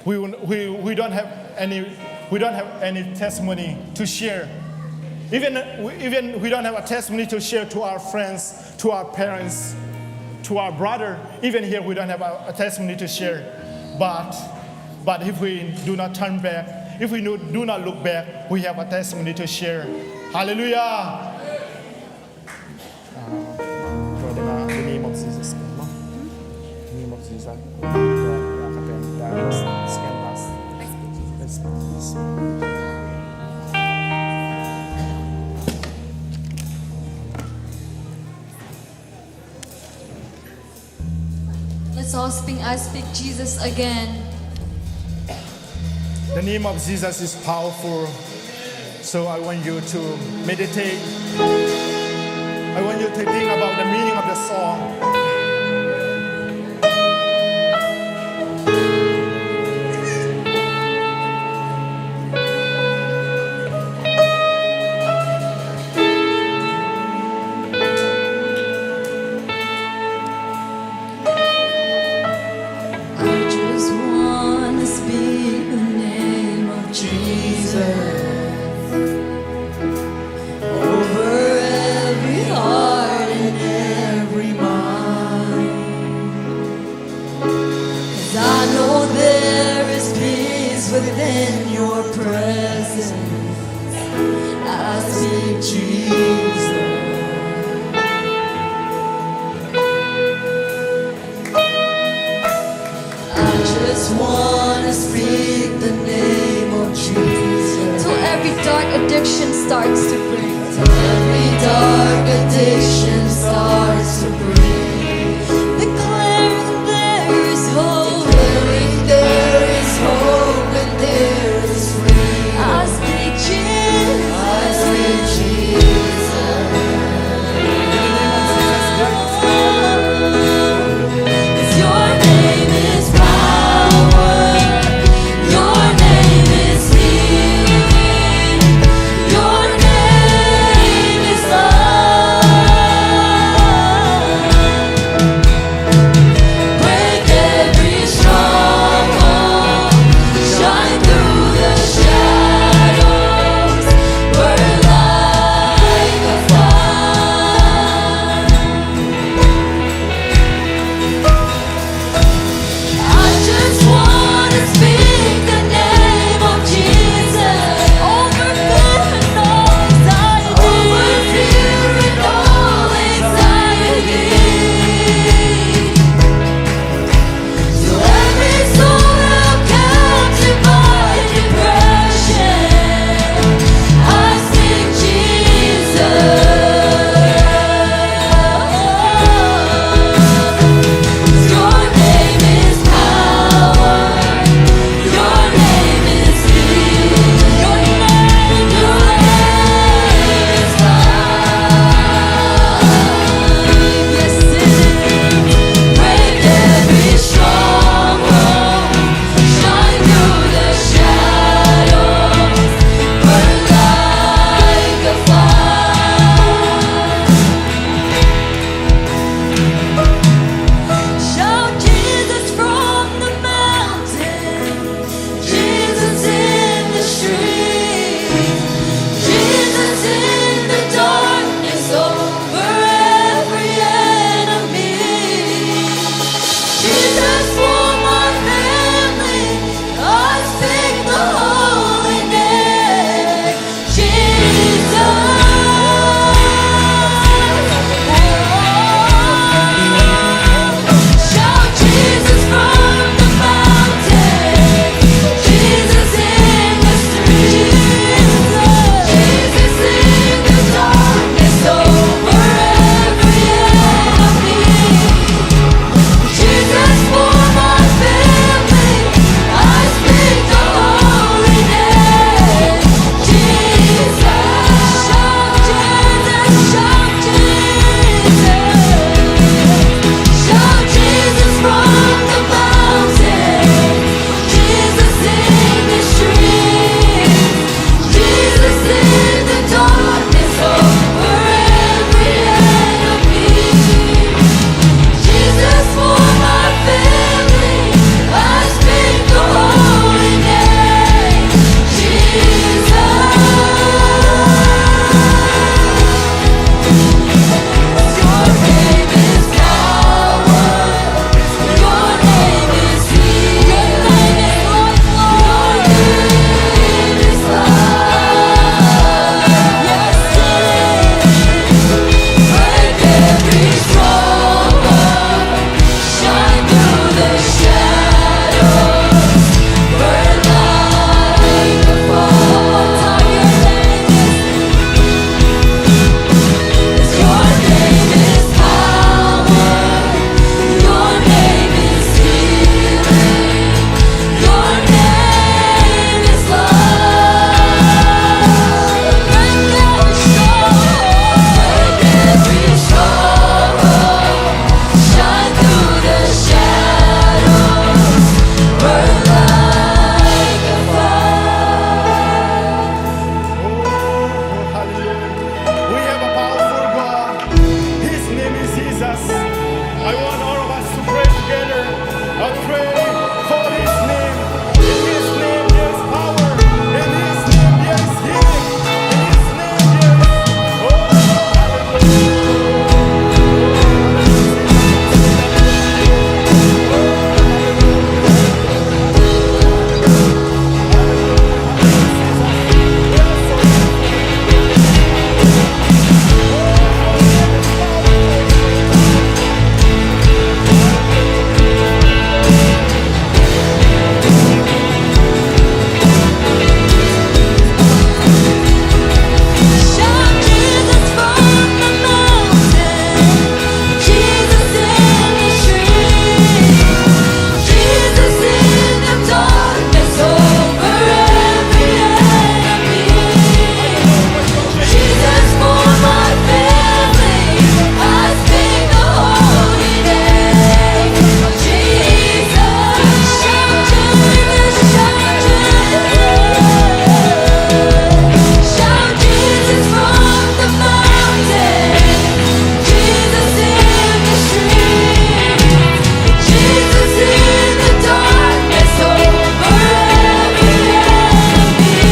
we don't have any testimony to share. Even we don't have a testimony to share to our friends, to our parents, to our brother. Even here we don't have a testimony to share. But if we do not turn back, if we do not look back, we have a testimony to share. Hallelujah. In the name of Jesus. In the name of Jesus. Let's all speak. I speak Jesus again. The name of Jesus is powerful. So I want you to meditate. I want you to think about the meaning of the song. I just wanna speak the name of Jesus over every heart and every mind. 'Cause I know there is peace within your presence. I speak Jesus. I just wanna speak the name of Jesus. Till every dark addiction starts to break. Every dark addiction starts to break. Declaring there is hope. Declaring there is hope and there is freedom. I speak Jesus. I speak Jesus. 'Cause your name is power. Your name is healing. Your name is love. Jesus. I want all of us to pray together. I pray for His name. In His name there is power. In His name there is healing. In His name there is Shout Jesus from the mountain, Jesus in the street, Jesus in the darkness over every enemy, Jesus for my family, I sing the holy name. Jesus, shout Jesus, shout Jesus. Shout Jesus from the mountain, Jesus in the street, Jesus in the darkness over every enemy,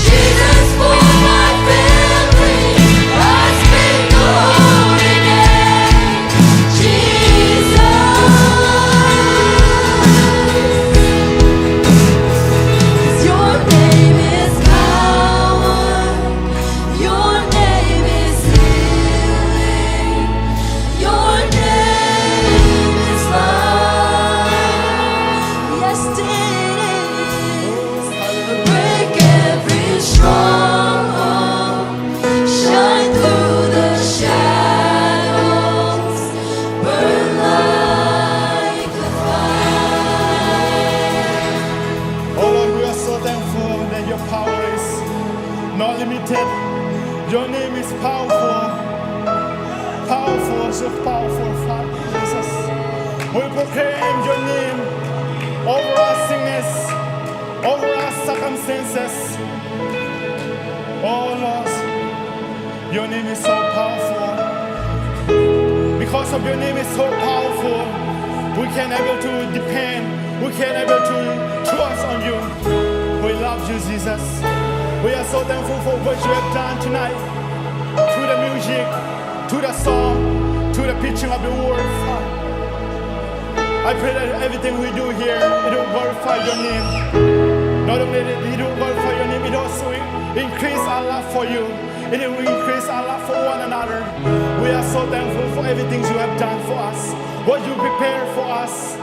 Jesus for my family, I speak the holy name, Jesus. Your name is power, your name is healing, your name is love. Yes, it is. Break every stronghold, shine through the shadows, burn like a fire. Oh Lord, we are so thankful that your power is not limited. Your name is powerful. Powerful, so powerful, Father Jesus. We proclaim your name over our sickness, over our circumstances. Oh Lord, your name is so powerful. Because of your name is so powerful, we can able to depend, we can able to trust on you. We love you, Jesus. We are so thankful for what you have done tonight. Through the music, to the song, to the preaching of the word. I pray that everything we do here, it will glorify your name. Not only that it will glorify your name, it also will increase our love for you. It will increase our love for one another. We are so thankful for everything you have done for us. What you prepared for us.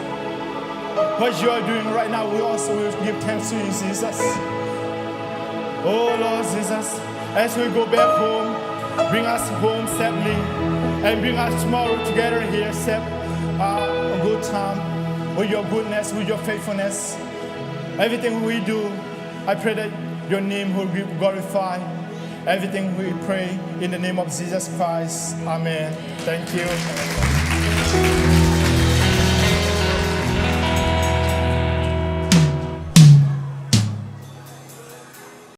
What you are doing right now, we also will give thanks to you, Jesus. Oh Lord Jesus, as we go back home, bring us home safely, and bring us tomorrow together here, safe, a good time, with your goodness, with your faithfulness. Everything we do, I pray that your name will be glorified. Everything we pray in the name of Jesus Christ. Amen. Thank you.